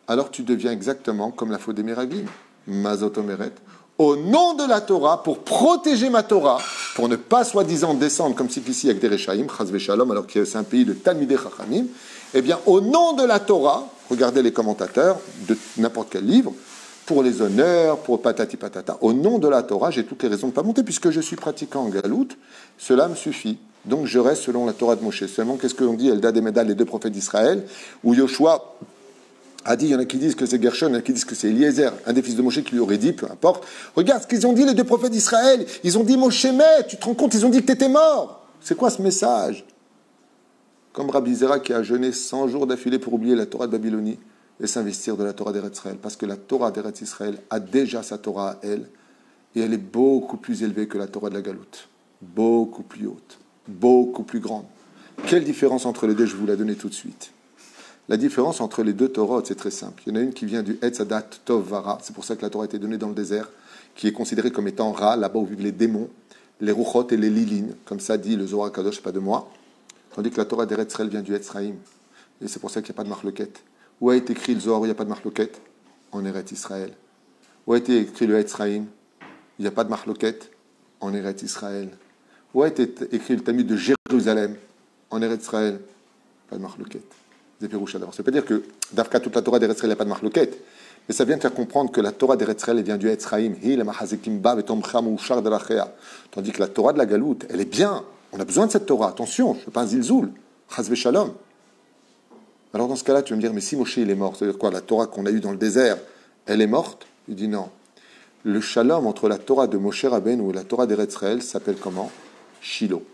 alors tu deviens exactement comme la faute des Miraglim. Mazot Omeret. Au nom de la Torah, pour protéger ma Torah, pour ne pas soi-disant descendre comme si ici avec des Rechaïm, Chazve Shalom, alors que c'est un pays de Talmidei Chachamim, eh bien, au nom de la Torah, regardez les commentateurs de n'importe quel livre, pour les honneurs, pour patati patata, au nom de la Torah, j'ai toutes les raisons de ne pas monter, puisque je suis pratiquant en galoute, cela me suffit. Donc je reste selon la Torah de Moshe. Seulement, qu'est-ce qu'on dit, Eldad et Medad, les 2 prophètes d'Israël, où Yoshua a dit, il y en a qui disent que c'est Gershon, il y en a qui disent que c'est Eliezer, un des fils de Moshe qui lui aurait dit, peu importe. Regarde ce qu'ils ont dit, les 2 prophètes d'Israël. Ils ont dit, Moshe met, tu te rends compte, ils ont dit que tu étais mort. C'est quoi ce message? Comme Rabbi Zera qui a jeûné 100 jours d'affilée pour oublier la Torah de Babylonie et s'investir de la Torah d'Eretz Israël. Parce que la Torah d'Eretz Israël a déjà sa Torah à elle, et elle est beaucoup plus élevée que la Torah de la Galoute. Beaucoup plus haute, beaucoup plus grande. Quelle différence entre les deux? Je vous la donne tout de suite. La différence entre les 2 Torahs, c'est très simple. Il y en a une qui vient du Etz Adat Tov Vara, c'est pour ça que la Torah a été donnée dans le désert, qui est considérée comme étant Ra, là-bas où vivent les démons, les Ruchot et les Lilin, comme ça dit le Zohar Kadosh, pas de moi. Tandis que la Torah d'Eretz Israël vient du Etzraïm. Et c'est pour ça qu'il n'y a pas de marloquette. Où a été écrit le Zohar où il n'y a pas de marloquette? En Eretz Israël. Où a été écrit le Etzraïm? Il n'y a pas de marloquette? En Eretz Israël. Où a été écrit le Talmud de Jérusalem? En Eretz Israël. Pas de marloquette. Ça ne veut pas dire que d'Afka, toute la Torah d'Eretz Israël, il n'y a pas de marloquette. Mais ça vient de faire comprendre que la Torah d'Eretz Israël vient du Etzraïm. Tandis que la Torah de la Galoute, elle est bien. On a besoin de cette Torah. Attention, je ne veux pas un zilzoul. Chazve Shalom. Alors dans ce cas-là, tu vas me dire, mais si Moshe il est mort, ça veut dire quoi? La Torah qu'on a eue dans le désert, elle est morte? Il dit non. Le shalom entre la Torah de Moshe Rabbeinu et la Torah d'Eretz Israël s'appelle comment? Shiloh.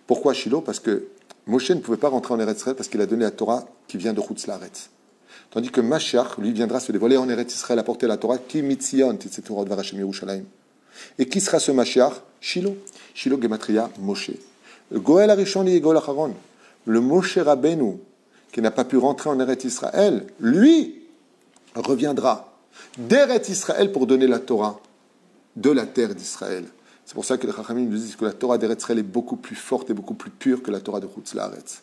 Pourquoi Shiloh? Parce que Moshe ne pouvait pas rentrer en Eretz Israël parce qu'il a donné la Torah qui vient de Chutz Laaretz. Tandis que Mashiach, lui, viendra se dévoiler en Eretz Israël, apporter la Torah qui mitzion, Torah de Varashem Yerushalayim. Et qui sera ce Mashiach? Shiloh. Shiloh Gematria Moshe. Le Goël Arishon et Goël Acharon. Le Moshe Rabbeinu, qui n'a pas pu rentrer en Eretz Israël, lui reviendra d'Eretz Israël pour donner la Torah de la terre d'Israël. C'est pour ça que les Chachamim nous disent que la Torah d'Eretz Israël est beaucoup plus forte et beaucoup plus pure que la Torah de Chutz Laaretz.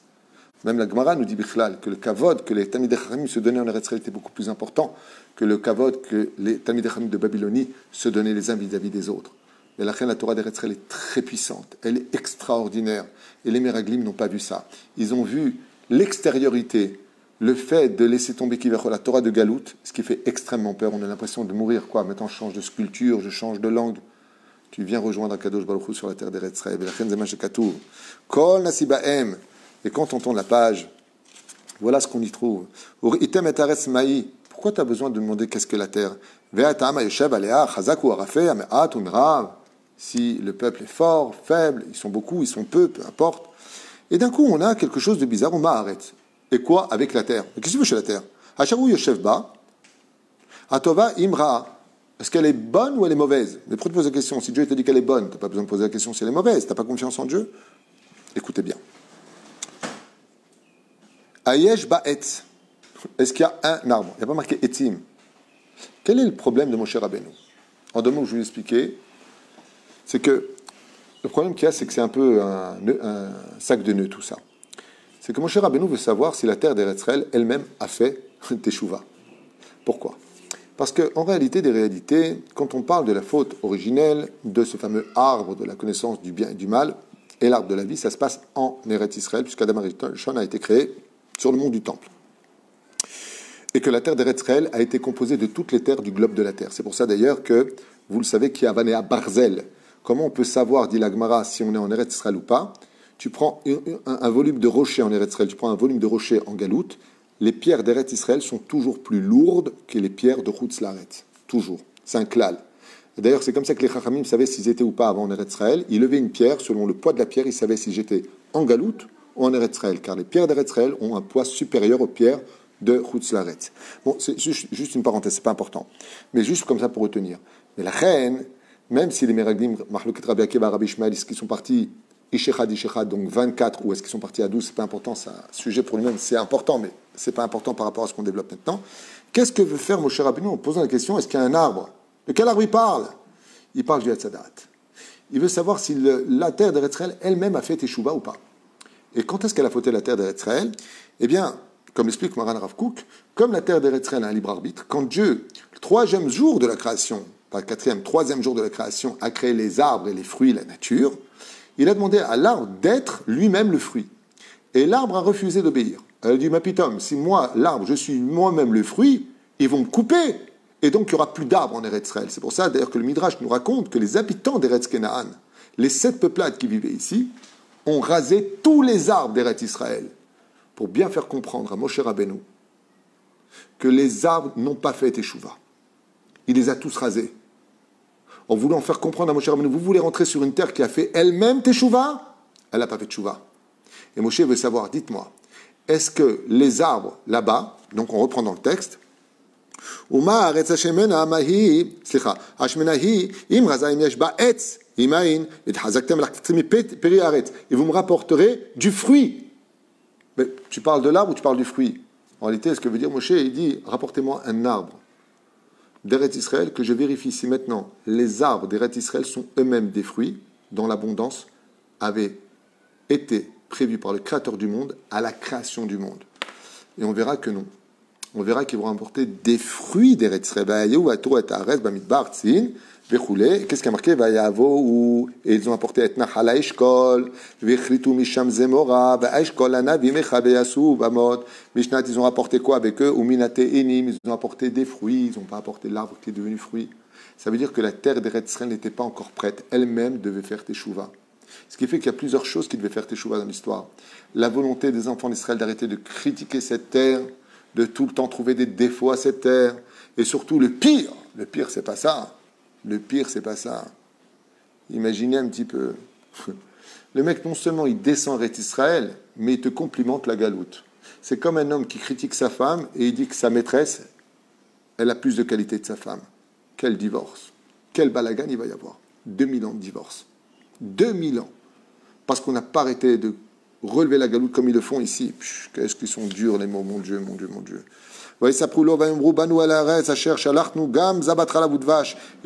Même la Gemara nous dit Bichlal que le kavod que les Talmidei Chachamim se donnaient en Eretz Israël était beaucoup plus important que le kavod que les Talmidei Chachamim de Babylonie se donnaient les uns vis-à-vis des autres. Mais la Torah d'Eretz Israël est très puissante, elle est extraordinaire. Et les Meraglim n'ont pas vu ça. Ils ont vu l'extériorité, le fait de laisser tomber la Torah de Galout, ce qui fait extrêmement peur. On a l'impression de mourir, quoi. Maintenant, je change de sculpture, je change de langue. Tu viens rejoindre Akadosh Baruch Hu sur la terre d'Eretz Israël. Kol Nasibaem. Et quand on tourne la page, voilà ce qu'on y trouve. Pourquoi tu as besoin de demander qu'est-ce que la terre? Si le peuple est fort, faible, ils sont beaucoup, ils sont peu, peu importe. Et d'un coup, on a quelque chose de bizarre, on m'arrête. Et quoi avec la terre? Qu'est-ce que tu veux chez la terre? Hacharou Yoshev Ba, Atova Imra. Est-ce qu'elle est bonne ou elle est mauvaise? Mais pourquoi tu poses la question? Si Dieu te dit qu'elle est bonne, tu n'as pas besoin de poser la question si elle est mauvaise. Tu n'as pas confiance en Dieu? Écoutez bien. Ayesh Ba'etz. Est-ce qu'il y a un arbre? Il n'y a pas marqué Etim. Quel est le problème de Moshe Rabbeinu? En deux mots que je vais vous expliquer, c'est que le problème qu'il y a, c'est que c'est un peu un sac de nœuds, tout ça. C'est que Moshe Rabbeinu veut savoir si la terre d'Eretz Israël elle-même a fait Teshuvah. Pourquoi? Parce qu'en réalité des réalités, quand on parle de la faute originelle, de ce fameux arbre de la connaissance du bien et du mal, et l'arbre de la vie, ça se passe en Eretz Israël, puisqu'Adam Arishon a été créé sur le mont du Temple. Et que la terre d'Eretz Israël a été composée de toutes les terres du globe de la terre. C'est pour ça d'ailleurs que, vous le savez, qui a Vanea Barzel. Comment on peut savoir, dit la Gemara, si on est en Eretz Israël ou pas? Tu prends un volume de rocher en Eretz Israël, tu prends un volume de rocher en Galoute, les pierres d'Eretz Israël sont toujours plus lourdes que les pierres de Chutz Laaretz. Toujours. C'est un klal. D'ailleurs, c'est comme ça que les Chachamim savaient s'ils étaient ou pas avant en Eretz Israël. Ils levaient une pierre, selon le poids de la pierre, ils savaient si j'étais en Galoute ou en Eretz Israël. Car les pierres d'Eretz Israël ont un poids supérieur aux pierres de Chutz Laaretz. Bon, c'est juste une parenthèse, c'est pas important. Mais juste comme ça pour retenir. Mais la reine, même si les Meraglim, Mahlouket Rabbi Akiva, Rabbi Ishmael, est-ce qu'ils sont partis Ishechad, donc 24, ou est-ce qu'ils sont partis à 12, c'est pas important, c'est un sujet pour lui-même, c'est important, mais c'est pas important par rapport à ce qu'on développe maintenant. Qu'est-ce que veut faire Moshe Rabbeinu en posant la question, est-ce qu'il y a un arbre? De quel arbre il parle? Il parle du Hatzadat. Il veut savoir si la terre d'Eretz Israël elle-même a fait Teshuvah ou pas. Et quand est-ce qu'elle a fauté la terre d'Eretz Israël? Eh bien, comme l'explique Maran Rav Kook, comme la terre d'Eretz Israël a un libre arbitre, quand Dieu, le troisième jour de la création, pas le quatrième, troisième jour de la création, a créé les arbres et les fruits, la nature, il a demandé à l'arbre d'être lui-même le fruit. Et l'arbre a refusé d'obéir. Elle a dit, ma pitom, si moi, l'arbre, je suis moi-même le fruit, ils vont me couper. Et donc, il n'y aura plus d'arbres en Eretz Israël. C'est pour ça, d'ailleurs, que le Midrash nous raconte que les habitants d'Eretz Kenaan, les 7 peuplades qui vivaient ici, ont rasé tous les arbres d'Eretz Israël pour bien faire comprendre à Moshe Rabbeinu que les arbres n'ont pas fait Teshuvah. Il les a tous rasés. En voulant faire comprendre à Moshe Rabbeinu, vous voulez rentrer sur une terre qui a fait elle-même Teshuvah? Elle n'a pas fait Teshuvah. Et Moshe veut savoir, dites-moi, est-ce que les arbres là-bas, donc on reprend dans le texte, et vous me rapporterez du fruit. Mais tu parles de l'arbre ou tu parles du fruit? En réalité, ce que veut dire Moshe, il dit, rapportez-moi un arbre d'Eretz Israël, que je vérifie si maintenant les arbres d'Eretz Israël sont eux-mêmes des fruits dont l'abondance avait été prévue par le Créateur du monde à la création du monde. Et on verra que non. On verra qu'ils vont apporter des fruits d'Eretz Israël. Qu'est-ce qui a marqué? Et ils ont apporté Etnach ala Eshkol, Vechritu Misham Zemora, Eshkol Anavim Echabeyasu, Bamot. Mishnat, ils ont apporté quoi avec eux? Uminate Enim, ils ont apporté des fruits, ils n'ont pas apporté l'arbre qui est devenu fruit. Ça veut dire que la terre d'Eretz Israël n'était pas encore prête, elle-même devait faire Teshuvah. Ce qui fait qu'il y a plusieurs choses qui devaient faire Teshuvah dans l'histoire. La volonté des enfants d'Israël d'arrêter de critiquer cette terre, de tout le temps trouver des défauts à cette terre, et surtout le pire c'est pas ça. Le pire, c'est pas ça. Imaginez un petit peu. Le mec, non seulement il descend en Eretz Israël, mais il te complimente la galoute. C'est comme un homme qui critique sa femme et il dit que sa maîtresse, elle a plus de qualité que sa femme. Quel divorce. Quel balagan il va y avoir. 2000 ans de divorce. 2000 ans. Parce qu'on n'a pas arrêté de relever la galoute comme ils le font ici. Qu'est-ce qu'ils sont durs les mots, mon Dieu, mon Dieu, mon Dieu. Et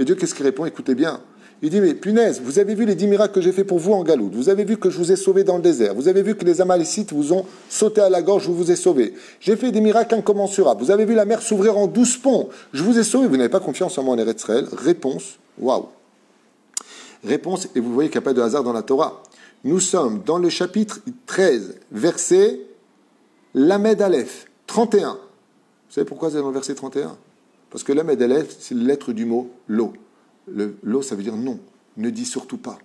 Dieu, qu'est-ce qu'il répond? Écoutez bien. Il dit, mais punaise, vous avez vu les 10 miracles que j'ai fait pour vous en galoute. Vous avez vu que je vous ai sauvé dans le désert. Vous avez vu que les Amalécites vous ont sauté à la gorge, je vous ai sauvé. J'ai fait des miracles incommensurables. Vous avez vu la mer s'ouvrir en 12 ponts. Je vous ai sauvé. Vous n'avez pas confiance en moi en Eretz Israël? Réponse, waouh. Réponse, et vous voyez qu'il n'y a pas de hasard dans la Torah. Nous sommes dans le chapitre 13, verset Lamed Aleph, 31. Vous savez pourquoi c'est dans le verset 31? Parce que Lamed Aleph, c'est la lettre du mot lo. Lo, ça veut dire non. Ne dis surtout pas.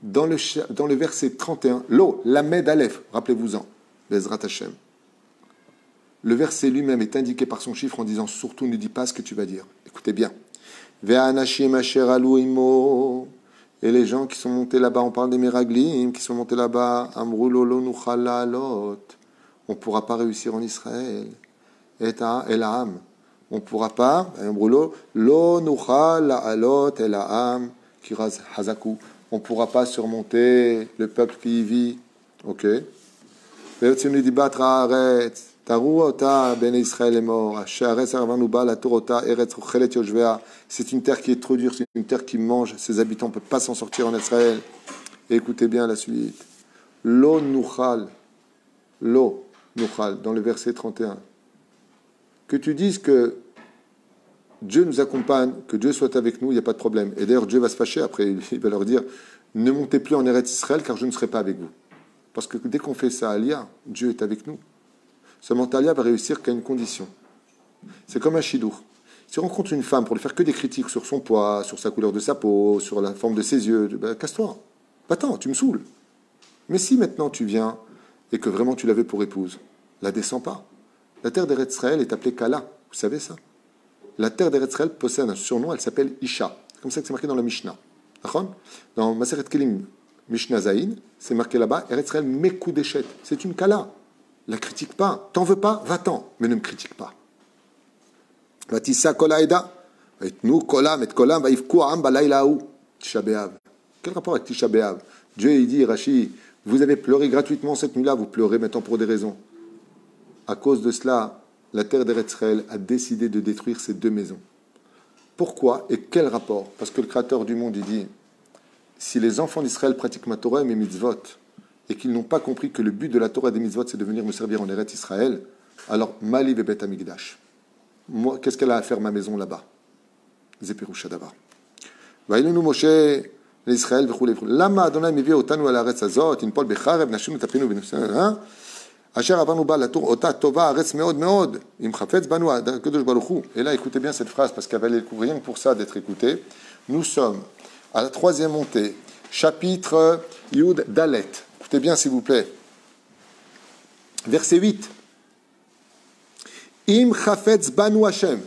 Dans le verset 31, lo, Lamed Aleph, rappelez-vous-en, Bezrat Hashem. Le verset lui-même est indiqué par son chiffre en disant surtout ne dis pas ce que tu vas dire. Écoutez bien. Ve'anashim asher alu imo. Et les gens qui sont montés là-bas, on parle des Meraglim, qui sont montés là-bas, Amru lo lo nuchal la'alot. On ne pourra pas réussir en Israël. Et Elam. On ne pourra pas, Amru lo nuchal la'alot Elam, kiraz hazaku. On ne pourra pas surmonter le peuple qui y vit. Ok. C'est une terre qui est trop dure, c'est une terre qui mange, ses habitants ne peuvent pas s'en sortir en Israël. Et écoutez bien la suite. Lo nuchal, dans le verset 31. Que tu dises que Dieu nous accompagne, que Dieu soit avec nous, il n'y a pas de problème. Et d'ailleurs, Dieu va se fâcher après, il va leur dire, ne montez plus en Eretz Israël car je ne serai pas avec vous. Parce que dès qu'on fait ça à Alia, Dieu est avec nous. Seulement Alia va réussir qu'à une condition. C'est comme un chidour. Si on rencontre une femme pour lui faire que des critiques sur son poids, sur sa couleur de sa peau, sur la forme de ses yeux, ben, casse-toi. Va-t'en, tu me saoules. Mais si maintenant tu viens et que vraiment tu la veux pour épouse, la descends pas. La terre d'Eretz Israël est appelée Kala. Vous savez ça? La terre d'Eretz Israël possède un surnom, elle s'appelle Isha. C'est comme ça que c'est marqué dans la Mishnah. Dans Maseret Kelim, Mishnah Zayin, c'est marqué là-bas, Eretz Israël Mekudeshet. C'est une Kala. La critique pas. T'en veux pas, va-t'en. Mais ne me critique pas. Vatissa kolaïda. Vaitnu kolam et kolam vaifku am balaylaou. Tisha B'Av. Quel rapport avec Tisha B'Av? Dieu, il dit, Rashi, vous avez pleuré gratuitement cette nuit-là, vous pleurez maintenant pour des raisons. À cause de cela, la terre d'Eretz Israël a décidé de détruire ces 2 maisons. Pourquoi et quel rapport? Parce que le Créateur du monde, il dit, si les enfants d'Israël pratiquent ma Torah et mes mitzvot, et qu'ils n'ont pas compris que le but de la Torah et des mitzvot, c'est de venir me servir en Eretz Israël, alors Mali ve Bet Amigdash. Moi, qu'est-ce qu'elle a à faire ma maison là-bas? Zepirusha Davar. Vaïlenu Moshe l'Israël v'chulei. Lama Adonai mevi otanu al haaretz hazot, inpol becharev, nashim tapinu v'nusana. Asher avanu ba latur ota tova haaretz meod meod, im chafetz banu kadosh baruch hu. Et là, écoutez bien cette phrase parce qu'elle valait le coup rien que pour ça d'être écoutée. Nous sommes à la 3e montée, chapitre Yud Dalet. Écoutez bien s'il vous plaît. Verset 8. Im chafetz banu Hashem.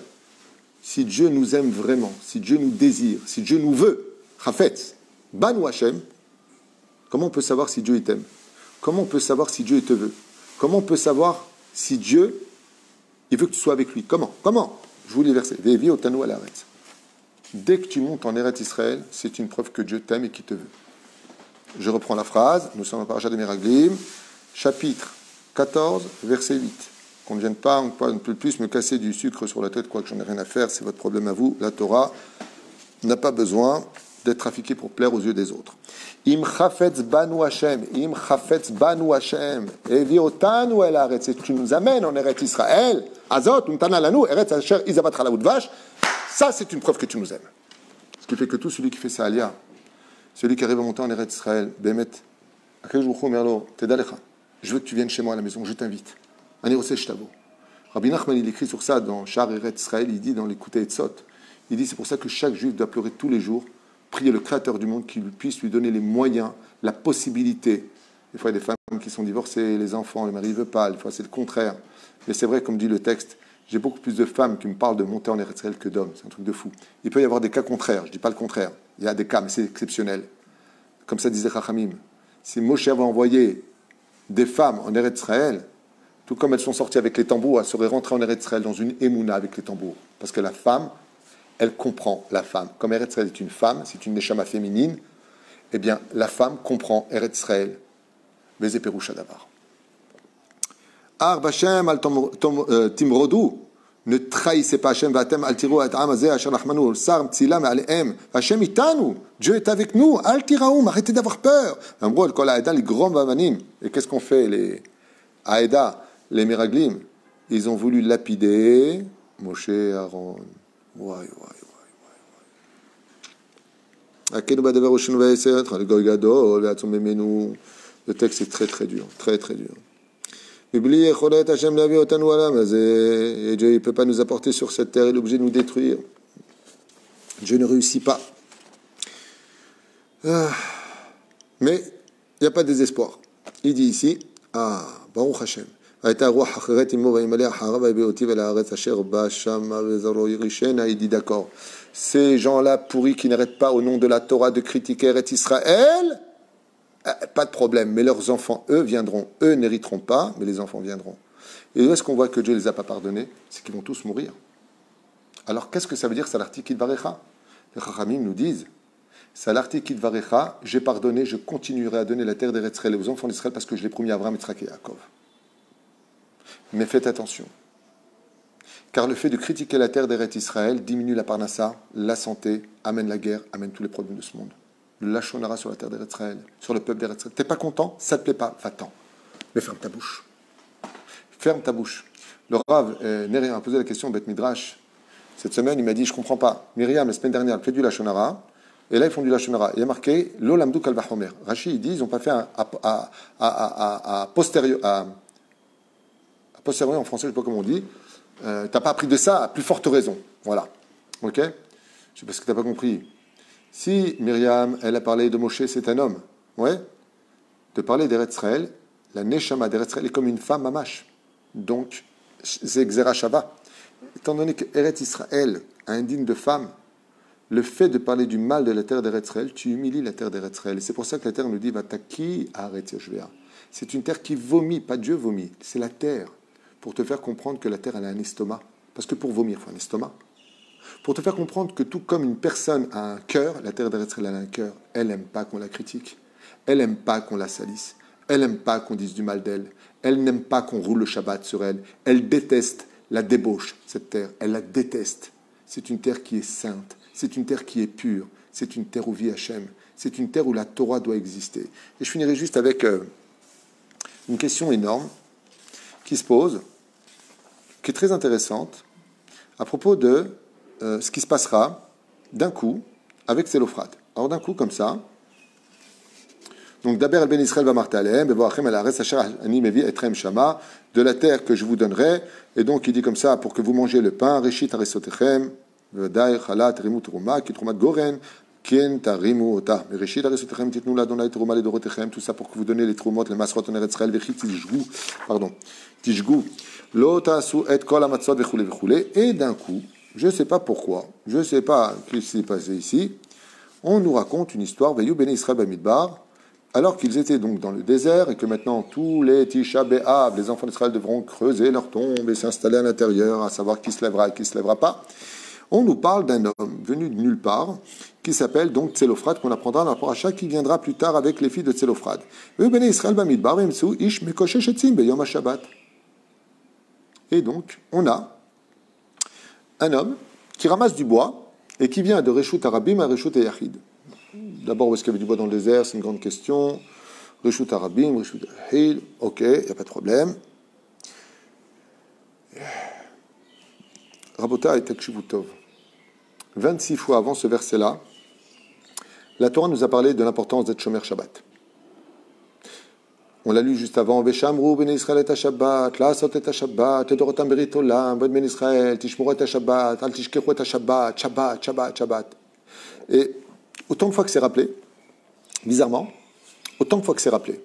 Si Dieu nous aime vraiment, si Dieu nous désire, si Dieu nous veut, chafetz banu Hashem, comment on peut savoir si Dieu t'aime? Comment on peut savoir si Dieu te veut? Comment on peut savoir si Dieu il veut que tu sois avec lui? Comment? Je vous lis le verset. Ve'evi otanu al haaretz. Dès que tu montes en Eretz Israël, c'est une preuve que Dieu t'aime et qu'il te veut. Je reprends la phrase. Nous sommes en Parashat de Meraglim, chapitre 14, verset 8. Qu'on ne vienne pas un peu plus me casser du sucre sur la tête, quoi que j'en ai rien à faire, c'est votre problème à vous. La Torah n'a pas besoin d'être trafiquée pour plaire aux yeux des autres. Im chafetz banu Hashem, evi otanu el haaretz. Tu nous amènes en Eretz Israël. Azot, untana lanu, Eretz asher izavat chalav udvash. Ça, c'est une preuve que tu nous aimes. Ce qui fait que tout celui qui fait ça alia, celui qui arrive à monter en Eretz Israël, Bémet, je veux que tu viennes chez moi à la maison, je t'invite. Rabbi Nachman, il écrit sur ça dans Shar Eretz Israël, il dit dans l'écoute Etzot, il dit c'est pour ça que chaque juif doit pleurer tous les jours, prier le Créateur du monde qui puisse lui donner les moyens, la possibilité. Des fois, il y a des femmes qui sont divorcées, les enfants, le mari ne veut pas, des fois c'est le contraire. Mais c'est vrai, comme dit le texte, j'ai beaucoup plus de femmes qui me parlent de monter en Eretz Israël que d'hommes. C'est un truc de fou. Il peut y avoir des cas contraires. Je ne dis pas le contraire. Il y a des cas, mais c'est exceptionnel. Comme ça disait Chachamim. Si Moshe avait envoyé des femmes en Eretz Israël, tout comme elles sont sorties avec les tambours, elles seraient rentrées en Eretz Israël dans une émouna avec les tambours. Parce que la femme, elle comprend la femme. Comme Eretz Israël est une femme, c'est une neshama féminine, eh bien, la femme comprend Eretz Israël. Beze Perusha Davar. Ar Bashem al Timrodu. Ne trahissez pas Hachem, Vatem al tiru et amazé, Hachem Rahmanu, Sar Tzila Me'alehem, Hachem Itanu, Dieu est avec nous, Al tiraoum, arrêtez d'avoir peur. En gros, quand la Aïda, les grands Bavanim, et qu'est-ce qu'on fait, les Aïda, les Miraglim, ils ont voulu lapider Moshe, Aaron. Why. Le texte est très très dur, très très dur. Et Dieu ne peut pas nous apporter sur cette terre, il est obligé de nous détruire. Dieu ne réussit pas. Mais il n'y a pas de désespoir. Il dit ici, Baruch Hashem. Il dit d'accord. Ces gens-là pourris qui n'arrêtent pas au nom de la Torah de critiquer Eretz Israël, pas de problème, mais leurs enfants, eux, viendront. Eux n'hériteront pas, mais les enfants viendront. Et où est-ce qu'on voit que Dieu ne les a pas pardonnés? C'est qu'ils vont tous mourir. Alors, qu'est-ce que ça veut dire, Salarti Kidvarecha? Les Chachamim nous disent, Salarti Kidvarecha, j'ai pardonné, je continuerai à donner la terre d'Eretz Israël aux enfants d'Israël parce que je l'ai promis à Abraham, Yitzhak et Yaakov. Mais faites attention. Car le fait de critiquer la terre d'Eretz Israël diminue la parnassa, la santé, amène la guerre, amène tous les problèmes de ce monde. Le lachonara sur la terre d'Eretz Israël, sur le peuple d'Eretz Israël. T'es pas content, ça te plaît pas, va-t'en. Mais ferme ta bouche. Ferme ta bouche. Le Rav Neriam a posé la question au Bet Midrash. Cette semaine, il m'a dit, je comprends pas. Myriam, la semaine dernière, elle fait du lachonara, et là, ils font du lachonara. Il y a marqué, Lo lamdou kal vachomer. Rashi, il dit, ils n'ont pas fait à posteriori en français, je ne sais pas comment on dit. T'as pas appris de ça, à plus forte raison. Voilà. Ok? Je sais pas ce que t'as pas compris. Si Myriam, elle a parlé de Moshe, c'est un homme. Ouais? De parler d'Eretz Israël, la Neshama d'Eretz Israël est comme une femme mamash. Donc, c'est Xera Shava. Étant donné que Eretz Israël a un digne de femme, le fait de parler du mal de la terre d'Eretz Israël, tu humilies la terre d'Eretz Israël. C'est pour ça que la terre nous dit Vataki Aretz Yoshvea. C'est une terre qui vomit, pas Dieu vomit. C'est la terre. Pour te faire comprendre que la terre, elle a un estomac. Parce que pour vomir, il faut un estomac. Pour te faire comprendre que tout comme une personne a un cœur, la terre d'Eretz Israël a un cœur. Elle n'aime pas qu'on la critique. Elle n'aime pas qu'on la salisse. Elle n'aime pas qu'on dise du mal d'elle. Elle n'aime pas qu'on roule le Shabbat sur elle. Elle déteste la débauche, cette terre. Elle la déteste. C'est une terre qui est sainte. C'est une terre qui est pure. C'est une terre où vit Hachem. C'est une terre où la Torah doit exister. Et je finirai juste avec une question énorme qui se pose, qui est très intéressante, à propos de ce qui se passera d'un coup avec Zélophrate. Alors d'un coup, comme ça, donc d'Aber el Ben Israël va martalem, bevoachem el ares asher ani mevi etrem shama, de la terre que je vous donnerai, et donc il dit comme ça, pour que vous mangez le pain, reshit aresotechem, v'daï chalat rimu teruma, ki trumat goren, kien tarimu ota, reshit aresotechem titnu ladonai teruma ledorotechem, tout ça pour que vous donnez les trumot, les masrot en Eretz Israël, vechit tijgou, tijgou, lo ta'asu et kol hamatzot vechule vechule, et d'un coup, je ne sais pas pourquoi, je ne sais pas ce qui s'est passé ici, on nous raconte une histoire, Veyu Bnei Israël Bamidbar, alors qu'ils étaient donc dans le désert et que maintenant tous les Tisha B'Av, les enfants d'Israël devront creuser leur tombe et s'installer à l'intérieur, à savoir qui se lèvera et qui ne se lèvera pas. On nous parle d'un homme venu de nulle part qui s'appelle donc Tselophrad, qu'on apprendra dans la paracha qui viendra plus tard avec les filles de Tselophrad. Et donc, on a un homme qui ramasse du bois et qui vient de Reshut Arabim à Reshut Yachid. D'abord, où est-ce qu'il y avait du bois dans le désert? C'est une grande question. Reshut Arabim, Reshut Yachid, ok, il n'y a pas de problème. Rabota et Takshivutov. 26 fois avant ce verset-là, la Torah nous a parlé de l'importance d'être Shomer Shabbat. On l'a lu juste avant. Veshamru ben Israël et Shabbat, la'asot et Shabbat, edorotam berit olam, ben Israël, tishmuru et Shabbat, al tishkechu et Shabbat, Shabbat, Shabbat, Shabbat. Et autant de fois que c'est rappelé, bizarrement, autant de fois que c'est rappelé,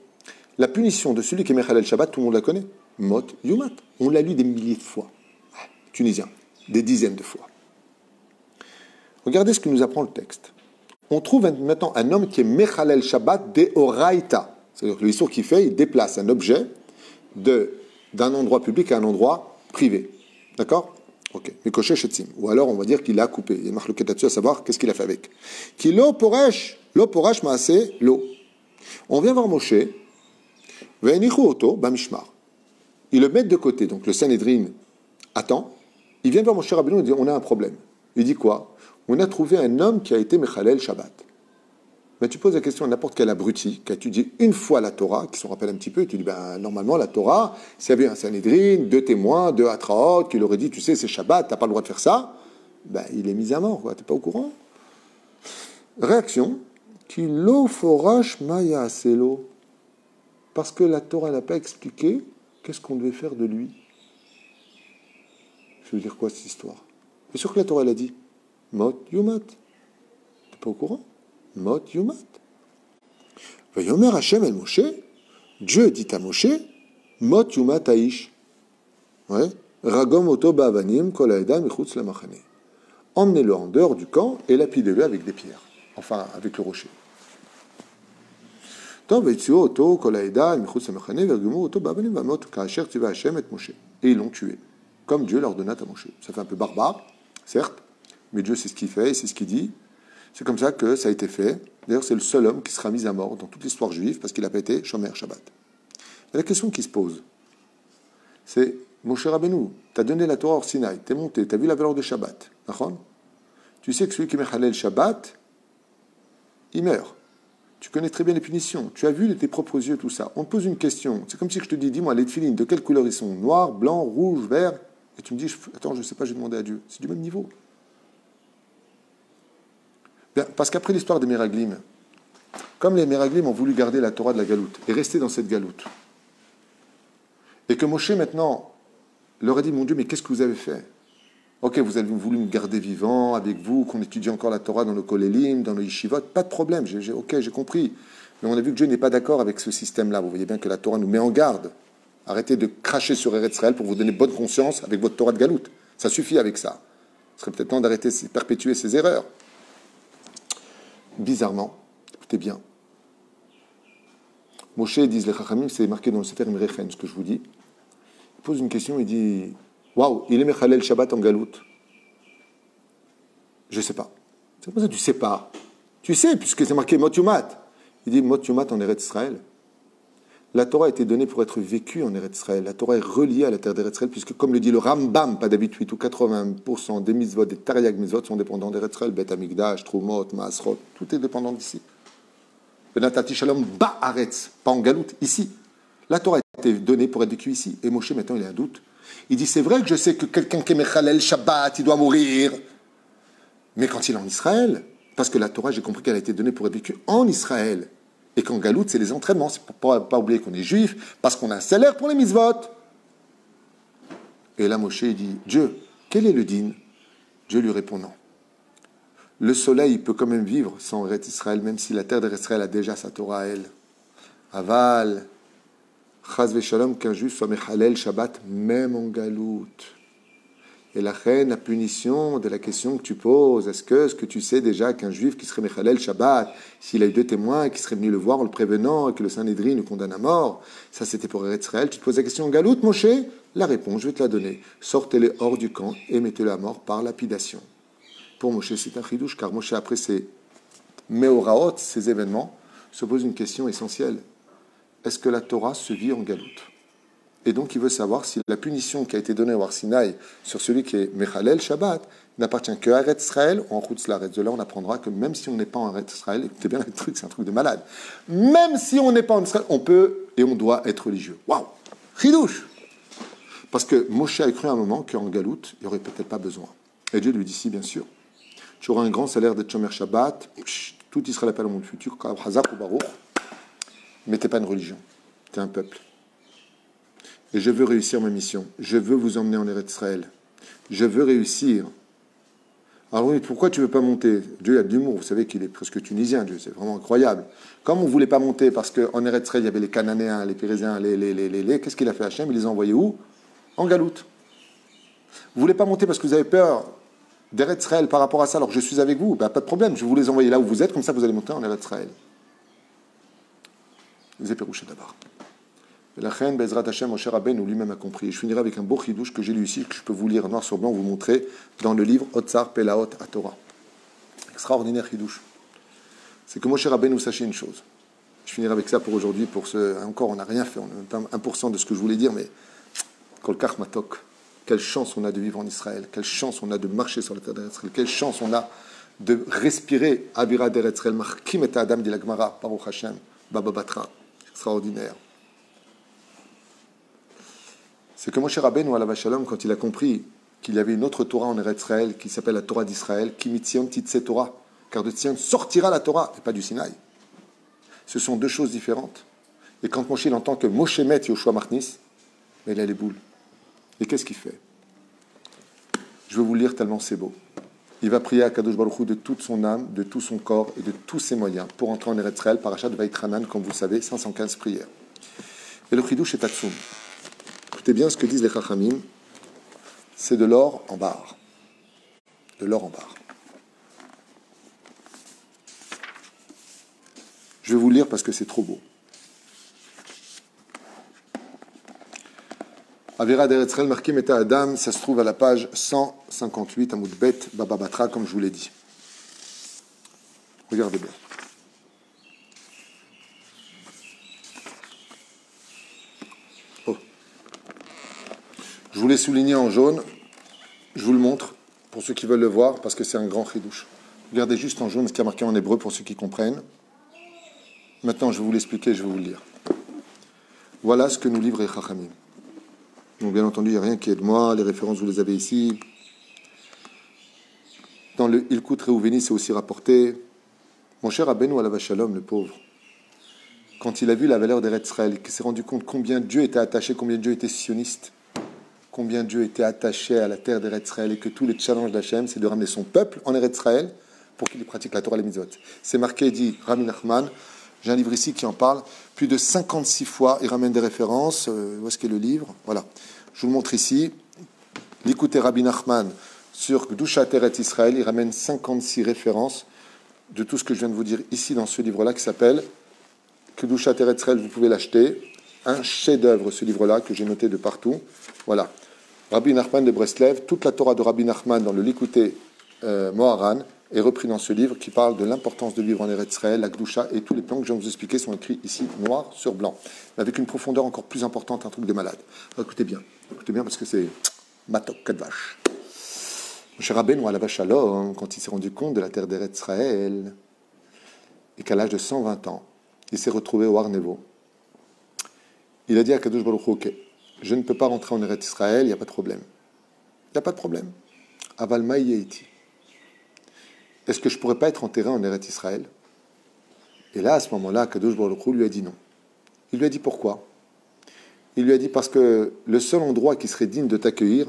la punition de celui qui est Mechalel Shabbat, tout le monde la connaît. Mot Yumat. On l'a lu des milliers de fois. Tunisien, des dizaines de fois. Regardez ce que nous apprend le texte. On trouve maintenant un homme qui est Mechalel Shabbat de Oraïta. C'est-à-dire que le Issour qu'il fait, il déplace un objet d'un endroit public à un endroit privé. D'accord? Ok. Mikoshe Shetzim. Ou alors on va dire qu'il a coupé. Il y a marqué là-dessus à savoir qu'est-ce qu'il a fait avec. Qui l'eau poresh maaseh l'eau. On vient voir Moshe. Ve'enichu oto bamishmar. Ils le mettent de côté. Donc le Sanhédrin attend. Il vient voir Moshe Rabbeinu et dit on a un problème. Il dit quoi? On a trouvé un homme qui a été Mechalel Shabbat. Mais tu poses la question à n'importe quel abruti qui a étudié une fois la Torah, qui s'en rappelle un petit peu, et tu dis, ben, normalement, la Torah, s'il y avait un Sanhédrin, 2 témoins, 2 Atraot, qui leur aurait dit, tu sais, c'est Shabbat, t'as pas le droit de faire ça, ben, il est mis à mort, quoi, t'es pas au courant. Réaction, qui lo forash maya selo, parce que la Torah n'a pas expliqué qu'est-ce qu'on devait faire de lui. Je veux dire quoi, cette histoire? C'est sûr que la Torah l'a dit, mot yumat, t'es pas au courant? Mot yumat. Vayomer Hashem el Moshe, Dieu dit à Moshe, mot yumat aish. Ouais. Ragom oto ba'avanim kol ha'eda michutz lamachane. Emmenez-le en dehors du camp et lapidez-le avec des pierres. Enfin, avec le rocher. Tov veitziu oto kol ha'eda michutz lamachane vergumu oto ba'avanim vamot ka'asher tiva Hashem et Moshe. Et ils l'ont tué, comme Dieu l'ordonna à Moshe. Ça fait un peu barbare, certes, mais Dieu sait ce qu'il fait et c'est ce qu'il dit. C'est comme ça que ça a été fait. D'ailleurs, c'est le seul homme qui sera mis à mort dans toute l'histoire juive parce qu'il n'a pas été Shomer Shabbat. Mais la question qui se pose, c'est Moshe Rabbeinu, tu as donné la Torah au Sinaï, tu es monté, tu as vu la valeur de Shabbat. Tu sais que celui qui met Halel Shabbat, il meurt. Tu connais très bien les punitions. Tu as vu de tes propres yeux tout ça. On te pose une question. C'est comme si je te dis, dis-moi, les tefilines, de quelle couleur ils sont? Noir, blanc, rouge, vert? Et tu me dis, attends, je ne sais pas, j'ai demandé à Dieu. C'est du même niveau. Bien, parce qu'après l'histoire des Méraglim, comme les Méraglim ont voulu garder la Torah de la galoute et rester dans cette galoute, et que Moshe maintenant leur a dit, mon Dieu, mais qu'est-ce que vous avez fait? Ok, vous avez voulu me garder vivant avec vous, qu'on étudie encore la Torah dans le Kolélim, dans le Yeshivot, pas de problème, ok, j'ai compris. Mais on a vu que Dieu n'est pas d'accord avec ce système-là. Vous voyez bien que la Torah nous met en garde. Arrêtez de cracher sur Eretz Israël pour vous donner bonne conscience avec votre Torah de galoute. Ça suffit avec ça. Ce serait peut-être temps d'arrêter de perpétuer ces erreurs. Bizarrement, écoutez bien, Moshe, disent les Chachamim, c'est marqué dans le Sefer Imrechen, ce que je vous dis. Il pose une question, il dit, waouh, il est Mechalel Shabbat en galoute. Je ne sais pas. C'est pour ça que tu ne sais pas. Tu sais, puisque c'est marqué Mot Yumat. Il dit Mot Yumat en Eretz Israël. La Torah a été donnée pour être vécue en Eretz Israël. La Torah est reliée à la terre d'Eretz Israël, puisque comme le dit le Rambam, pas d'habitude, où 80% des mitzvot, des Tariag mitzvot sont dépendants d'Eretz Israël, Bet Amikdash, Trumot, Maasrot, tout est dépendant d'ici. Benatati Shalom Ba'aretz, pas en galoute, ici. La Torah a été donnée pour être vécue ici. Et Moshe, maintenant, il a un doute. Il dit, c'est vrai que je sais que quelqu'un qui est Mechalel Shabbat, il doit mourir. Mais quand il est en Israël, parce que la Torah, j'ai compris qu'elle a été donnée pour être vécue en Israël, et qu'en galoute, c'est les entraînements. C'est pour pas oublier qu'on est juif, parce qu'on a un salaire pour les mitzvot. Et là, Moshe, il dit, Dieu, quel est le din? Dieu lui répond non. Le soleil peut quand même vivre sans Eretz Israël, même si la terre d'Eretz Israël a déjà sa Torah à elle. Aval, chaz v'shalom, qu'un juif soit mechalel Shabbat, même en galoute. Et la reine, la punition de la question que tu poses, est-ce que tu sais déjà qu'un juif qui serait mechalel Shabbat, s'il a eu 2 témoins qui seraient venus le voir en le prévenant et que le Sanhédrin le condamne à mort, ça c'était pour Eretz Israël, tu te poses la question en galoute, Moshe? La réponse, je vais te la donner. Sortez-les hors du camp et mettez-les à mort par lapidation. Pour Moshe, c'est un chidouche, car Moshe, après ces Meoraot, ces événements, se pose une question essentielle. Est-ce que la Torah se vit en galoute? Et donc, il veut savoir si la punition qui a été donnée au Har Sinaï sur celui qui est Mechalel Shabbat n'appartient qu'à Eretz Israël ou en Chutz La'aretz. De là, on apprendra que même si on n'est pas en Eretz Israël, écoutez bien le truc, c'est un truc de malade. Même si on n'est pas en Israël, on peut et on doit être religieux. Waouh! Chidouche! Parce que Moshe a cru à un moment qu'en galoute, il n'y aurait peut-être pas besoin. Et Dieu lui dit si, bien sûr. Tu auras un grand salaire d'être Shomer Shabbat, tout Israël appelle au monde futur, Hazak ou Baruch, mais tu n'es pas une religion, tu es un peuple. Et je veux réussir ma mission. Je veux vous emmener en Eretz Israël. Je veux réussir. Alors oui, pourquoi tu ne veux pas monter? Dieu a de l'humour, vous savez qu'il est presque tunisien, Dieu, c'est vraiment incroyable. Comme on ne voulait pas monter, parce qu'en Eretz Israël, il y avait les Cananéens, les Pérésiens, qu'est-ce qu'il a fait Hachem? Il les a envoyés où? En galoute. Vous ne voulez pas monter parce que vous avez peur d'Eretz Israël par rapport à ça, alors que je suis avec vous, ben, pas de problème, je vais vous les envoyer là où vous êtes, comme ça vous allez monter en Eretz Israël. Zéperouché d'abord. La reine Bezrat Hashem, Moshe Rabbeinu lui-même a compris. Et je finirai avec un beau chidouche que j'ai lu ici, que je peux vous lire noir sur blanc, vous montrer dans le livre Otsar Pelaot à Torah. Extraordinaire chidouche. C'est que Moshe Rabbeinu sachez une chose. Je finirai avec ça pour aujourd'hui. Encore, on n'a rien fait. On n'a même pas 1% de ce que je voulais dire, mais Kolkach Matok. Quelle chance on a de vivre en Israël. Quelle chance on a de marcher sur la terre d'Israël. Quelle chance on a de respirer Avira d'Eretzrel. Markim et Adam dit la Gemara. Baruch Hashem. Baba Batra. Extraordinaire. C'est que Moshe Rabbeinu alav shalom, quand il a compris qu'il y avait une autre Torah en Eretz Israël qui s'appelle la Torah d'Israël, qui mitzion titse Torah, car de Tzion sortira la Torah, et pas du Sinaï. Ce sont deux choses différentes. Et quand Moshe il entend que Moshe met Yoshua Martnis, mais il a les boules. Et qu'est-ce qu'il fait? Je vais vous le lire tellement c'est beau. Il va prier à Kadosh Baruch Hu de toute son âme, de tout son corps et de tous ses moyens pour entrer en Eretz Israël, parachat Vaïtranan, comme vous le savez, 515 prières. Et le chidouche est Atsum. Écoutez bien ce que disent les Chachamim, c'est de l'or en barre. De l'or en barre. Je vais vous le lire parce que c'est trop beau. Avira d'Eretz Israël, Markim et Adam, ça se trouve à la page 158, Amoud Bet, Baba Batra, comme je vous l'ai dit. Regardez bien. Je vous l'ai souligné en jaune, je vous le montre pour ceux qui veulent le voir parce que c'est un grand chidouche. Regardez juste en jaune ce qui est marqué en hébreu pour ceux qui comprennent. Maintenant je vais vous l'expliquer, je vais vous le lire. Voilà ce que nous livre les Chachamim. Donc bien entendu il n'y a rien qui est de moi, les références vous les avez ici. Dans le Ilkut Reuveni c'est aussi rapporté. Mon cher Rabbeinu alav shalom, le pauvre, quand il a vu la valeur d'Eretz Israël, qu'il s'est rendu compte combien Dieu était attaché, combien Dieu était sioniste, combien Dieu était attaché à la terre d'Eretz Israël et que tous les challenges d'Hachem, c'est de ramener son peuple en Eretz Israël pour qu'il pratique la Torah et les mitzvot. C'est marqué, dit Rami Nachman, j'ai un livre ici qui en parle, plus de 56 fois, il ramène des références, où est-ce qu'est le livre? Voilà, je vous le montre ici. L'écoutez Rabbi Nachman sur Gdushat Eretz Israël, il ramène 56 références de tout ce que je viens de vous dire ici dans ce livre-là qui s'appelle Gdushat Eretz Israël, vous pouvez l'acheter. Un chef-d'œuvre, ce livre-là, que j'ai noté de partout. Voilà. Rabbi Nachman de Breslev, toute la Torah de Rabbi Nachman dans le Likutei Moharan est repris dans ce livre qui parle de l'importance de vivre en Eretz Israël, la Gdusha et tous les plans que je viens de vous expliquer sont écrits ici, noir sur blanc, mais avec une profondeur encore plus importante, un truc de malade. Alors, écoutez bien parce que c'est Matok Kadvash. Mon cher Rabbeinu alav shalom, quand il s'est rendu compte de la terre d'Eretz Israël et qu'à l'âge de 120 ans, il s'est retrouvé au Har Nevo. Il a dit à Kadosh Baruch Hu, ok, je ne peux pas rentrer en Eretz Israël, il n'y a pas de problème. Il n'y a pas de problème. Aval ma'yeiti. Est-ce que je ne pourrais pas être enterré en Eretz Israël? Et là, à ce moment-là, Kadosh Baruch Hu lui a dit non. Il lui a dit pourquoi? Il lui a dit parce que le seul endroit qui serait digne de t'accueillir,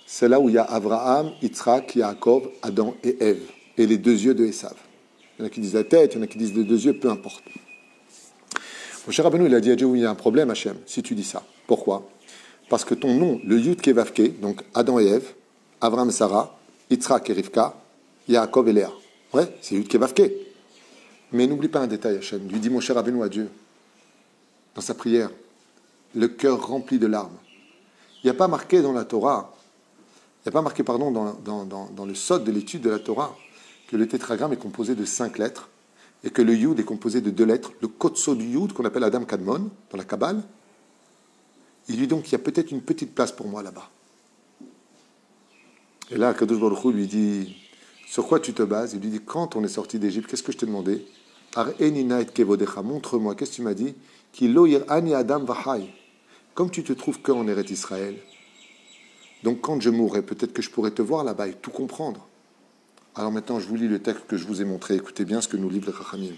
c'est là où il y a Abraham, Yitzhak, Yaakov, Adam et Ève, et les deux yeux de Esav. Il y en a qui disent la tête, il y en a qui disent les deux yeux, peu importe. Mon cher Rabbeinu, il a dit à Dieu, oui, il y a un problème, Hachem, si tu dis ça. Pourquoi? Parce que ton nom, le Yud Kevavke, donc Adam et Ève, Abraham et Sarah, Yitzhak et Rivka, Yaakov et Léa. Ouais, c'est Yud Kevavke. Mais n'oublie pas un détail, Hachem. Lui dit, mon cher Rabbeinu, à Dieu, dans sa prière, le cœur rempli de larmes. Il n'y a pas marqué dans la Torah, il n'y a pas marqué, pardon, dans le sod de l'étude de la Torah, que le tétragramme est composé de 5 lettres, et que le Yud est composé de 2 lettres, le Kotso du Yud, qu'on appelle Adam Kadmon, dans la Kabbale, il lui dit donc, il y a peut-être une petite place pour moi là-bas. Et là, Kadosh Baruch Hu lui dit, sur quoi tu te bases? Il lui dit, quand on est sorti d'Égypte, qu'est-ce que je t'ai demandé? Ar-enina et kevodecha, montre-moi, qu'est-ce que tu m'as dit? Ki lo yir'ani Adam vahai. Comme tu te trouves qu'en Eretz Israël, donc quand je mourrai, peut-être que je pourrai te voir là-bas et tout comprendre. Alors maintenant, je vous lis le texte que je vous ai montré. Écoutez bien ce que nous livre le Chachamim.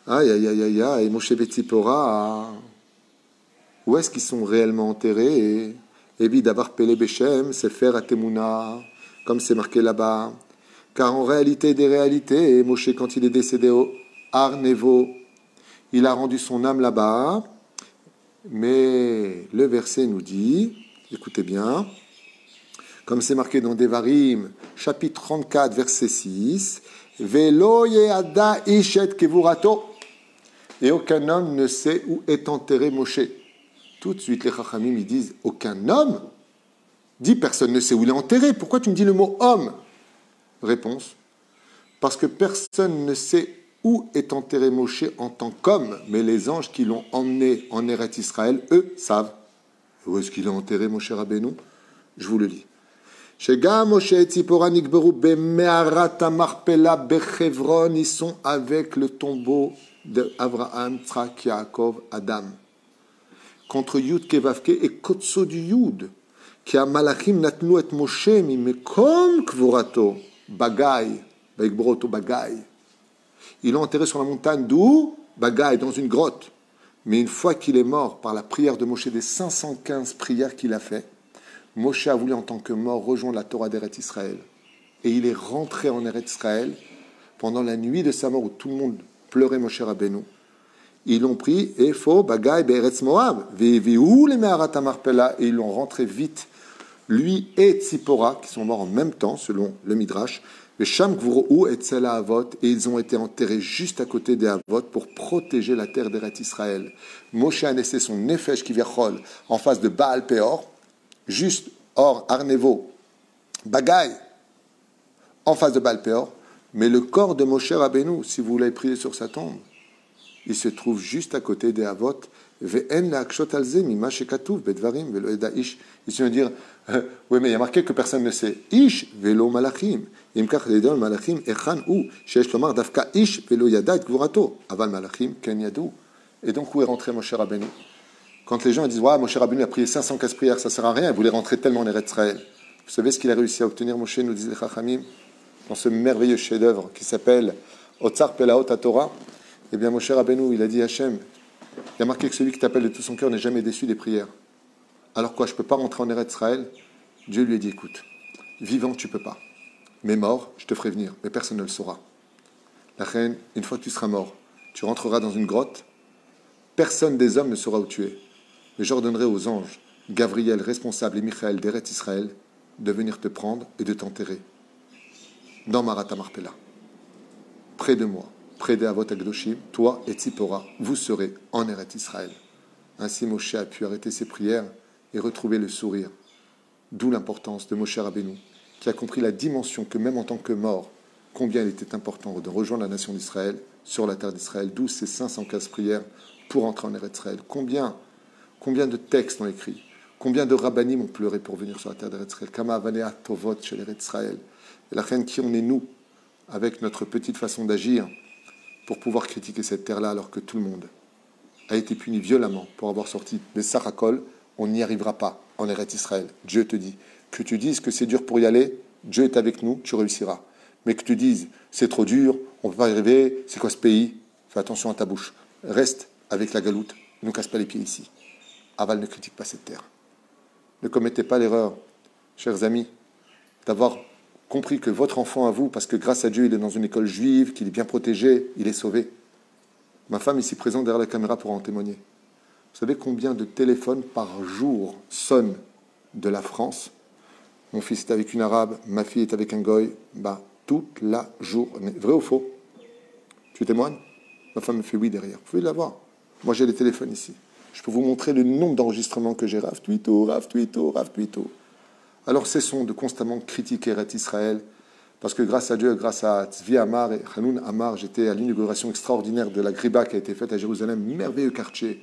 Aïe, aïe, aïe, aïe, aïe, Moshe Betzipora, où est-ce qu'ils sont réellement enterrés? Et d'avoir Pele Beshem, c'est faire Atemuna, comme c'est marqué là-bas. Car en réalité des réalités, Moshe, quand il est décédé au Har Nevo, il a rendu son âme là-bas. Mais le verset nous dit, écoutez bien, comme c'est marqué dans Devarim, chapitre 34, verset 6, Velo yeada ishet kevurato. Et aucun homme ne sait où est enterré Moshe. Tout de suite, les Chachamim, ils disent, aucun homme? Dis, personne ne sait où il est enterré. Pourquoi tu me dis le mot homme? Réponse, parce que personne ne sait où est enterré Moshe en tant qu'homme, mais les anges qui l'ont emmené en Eretz Israël, eux, savent. Où est-ce qu'il est enterré, Moshe Rabbeinu? Je vous le lis. Shega Moshe et Tzipora nikberu bemeharat hamarpela bechevron, ils sont avec le tombeau d'Abraham, Tzrak, Yaakov, Adam. Contre Yud Kevavke et Kotso du Yud. Qui a malachim natnu et Moshe mimekom kvorato bagay, baikbroto bagay. Ils l'ont enterré sur la montagne d'où? Bagay, dans une grotte. Mais une fois qu'il est mort par la prière de Moshe, des 515 prières qu'il a fait, Moshe a voulu en tant que mort rejoindre la Torah d'Eretz Israël. Et il est rentré en Eretz Israël pendant la nuit de sa mort où tout le monde pleurait Moshe Rabbeinu. Ils l'ont pris, et faux, Bagay, Be'eretz Moab, Ve'evihu le Meharat HaMarpela, et ils l'ont rentré vite, lui et Tzipora, qui sont morts en même temps, selon le Midrash, Sham Gvurou et Tzela Avot, et ils ont été enterrés juste à côté des Avot pour protéger la terre d'Eretz Israël. Moshe a laissé son Nefesh Kiviachol en face de Baal Peor, juste hors Arnevo, Bagay, en face de Baal Peor, mais le corps de Moshe Rabbeinu, si vous voulez prier sur sa tombe, il se trouve juste à côté des Avot. Ils se vont dire, oui, mais il y a marqué que personne ne sait. Ish velo malachim. Imkach leidon malachim echan ou shesh lomar dafka ish velo yada et gvurato. Aval malachim ken yadou. Et donc où est rentré Moshe Rabbeinu? Quand les gens disent, ouais, Moshe Rabbeinu a prié 515 prières, ça ne sert à rien, il voulait rentrer tellement en Eretz Israël. Vous savez ce qu'il a réussi à obtenir, Moshe, nous disent les Chachamim, dans ce merveilleux chef-d'œuvre qui s'appelle Otsar Pelaot HaTorah? Eh bien, Moshe Rabbeinu, il a dit Hachem, il y a marqué que celui qui t'appelle de tout son cœur n'est jamais déçu des prières. Alors quoi, je ne peux pas rentrer en Eretz Israël? Dieu lui a dit, écoute, vivant, tu ne peux pas. Mais mort, je te ferai venir, mais personne ne le saura. La reine, une fois que tu seras mort, tu rentreras dans une grotte, personne des hommes ne saura où tu es. Mais j'ordonnerai aux anges, Gabriel, responsable, et Michael d'Eretz Israël, de venir te prendre et de t'enterrer dans Marat HaMarpela, près de moi. Près des Avot Agdoshim, toi et Tzipora, vous serez en Eretz Israël. Ainsi Moshe a pu arrêter ses prières et retrouver le sourire. D'où l'importance de Moshe Rabbeinu, qui a compris la dimension que même en tant que mort, combien il était important de rejoindre la nation d'Israël sur la terre d'Israël, d'où ces 515 prières pour entrer en Eretz Israël. Combien de textes ont écrit, combien de rabbanim ont pleuré pour venir sur la terre d'Eretz Israël. Kama avanea tovot chez l'Eretz Israël. Et la reine, qui on est nous, avec notre petite façon d'agir, pour pouvoir critiquer cette terre-là alors que tout le monde a été puni violemment pour avoir sorti des Sarakol, on n'y arrivera pas en Eretz Israël. Dieu te dit, que tu dises que c'est dur pour y aller, Dieu est avec nous, tu réussiras. Mais que tu dises, c'est trop dur, on ne peut pas y arriver, c'est quoi ce pays? Fais attention à ta bouche. Reste avec la galoute, ne nous casse pas les pieds ici. Aval ne critique pas cette terre. Ne commettez pas l'erreur, chers amis, d'avoir compris que votre enfant à vous, parce que grâce à Dieu, il est dans une école juive, qu'il est bien protégé, il est sauvé. Ma femme ici présente derrière la caméra pourra en témoigner. Vous savez combien de téléphones par jour sonnent de la France? Mon fils est avec une arabe, ma fille est avec un goy, toute la journée. Vrai ou faux? Tu témoignes? Ma femme me fait oui derrière. Vous pouvez l'avoir. Moi j'ai les téléphones ici. Je peux vous montrer le nombre d'enregistrements que j'ai. Rav Twito, Rav Twito, Rav Twito. Alors cessons de constamment critiquer Eretz Israël, parce que grâce à Dieu, grâce à Tzvi Amar et Hanoun Amar, j'étais à l'inauguration extraordinaire de la Griba qui a été faite à Jérusalem, merveilleux quartier,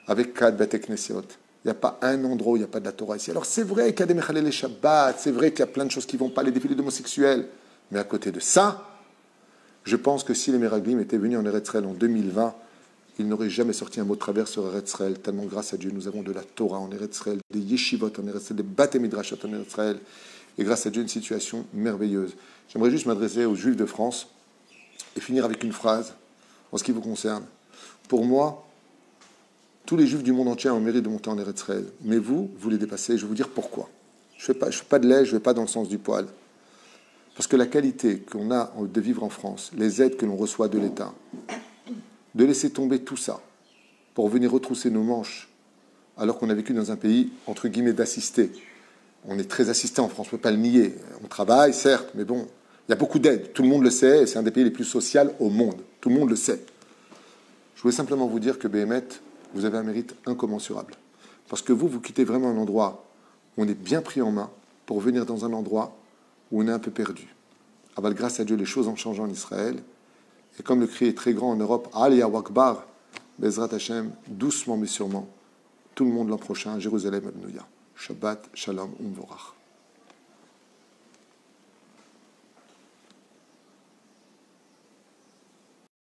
avec 4 Beit Knesiot. Il n'y a pas un endroit où il n'y a pas de la Torah ici. Alors c'est vrai qu'il y a des Mechalel Shabbat, c'est vrai qu'il y a plein de choses qui ne vont pas, les défilés d'homosexuels, mais à côté de ça, je pense que si les Meraglim étaient venus en Eretz Israël en 2020, ils n'auraient jamais sorti un mot de travers sur Eretz Israël, tellement grâce à Dieu, nous avons de la Torah en Eretz Israël, des yeshivot en Eretz Israël, des Bate Midrashot en Eretz Israël, et grâce à Dieu, une situation merveilleuse. J'aimerais juste m'adresser aux Juifs de France et finir avec une phrase en ce qui vous concerne. Pour moi, tous les Juifs du monde entier ont le mérite de monter en Eretz Israël, mais vous les dépassez, je vais vous dire pourquoi. Je ne fais pas de lait, je ne vais pas dans le sens du poil. Parce que la qualité qu'on a de vivre en France, les aides que l'on reçoit de l'État, de laisser tomber tout ça pour venir retrousser nos manches alors qu'on a vécu dans un pays, entre guillemets, d'assistés. On est très assisté en France, on ne peut pas le nier. On travaille, certes, mais bon, il y a beaucoup d'aides. Tout le monde le sait, et c'est un des pays les plus sociaux au monde. Tout le monde le sait. Je voulais simplement vous dire que Béhémet, vous avez un mérite incommensurable. Parce que vous quittez vraiment un endroit où on est bien pris en main pour venir dans un endroit où on est un peu perdu. Aval, grâce à Dieu, les choses ont changé en Israël. Et comme le cri est très grand en Europe, Aliyah Wakbar, Bezrat Hashem, doucement mais sûrement, tout le monde l'an prochain, Jérusalem Abnouya. Shabbat, Shalom, Umvorach.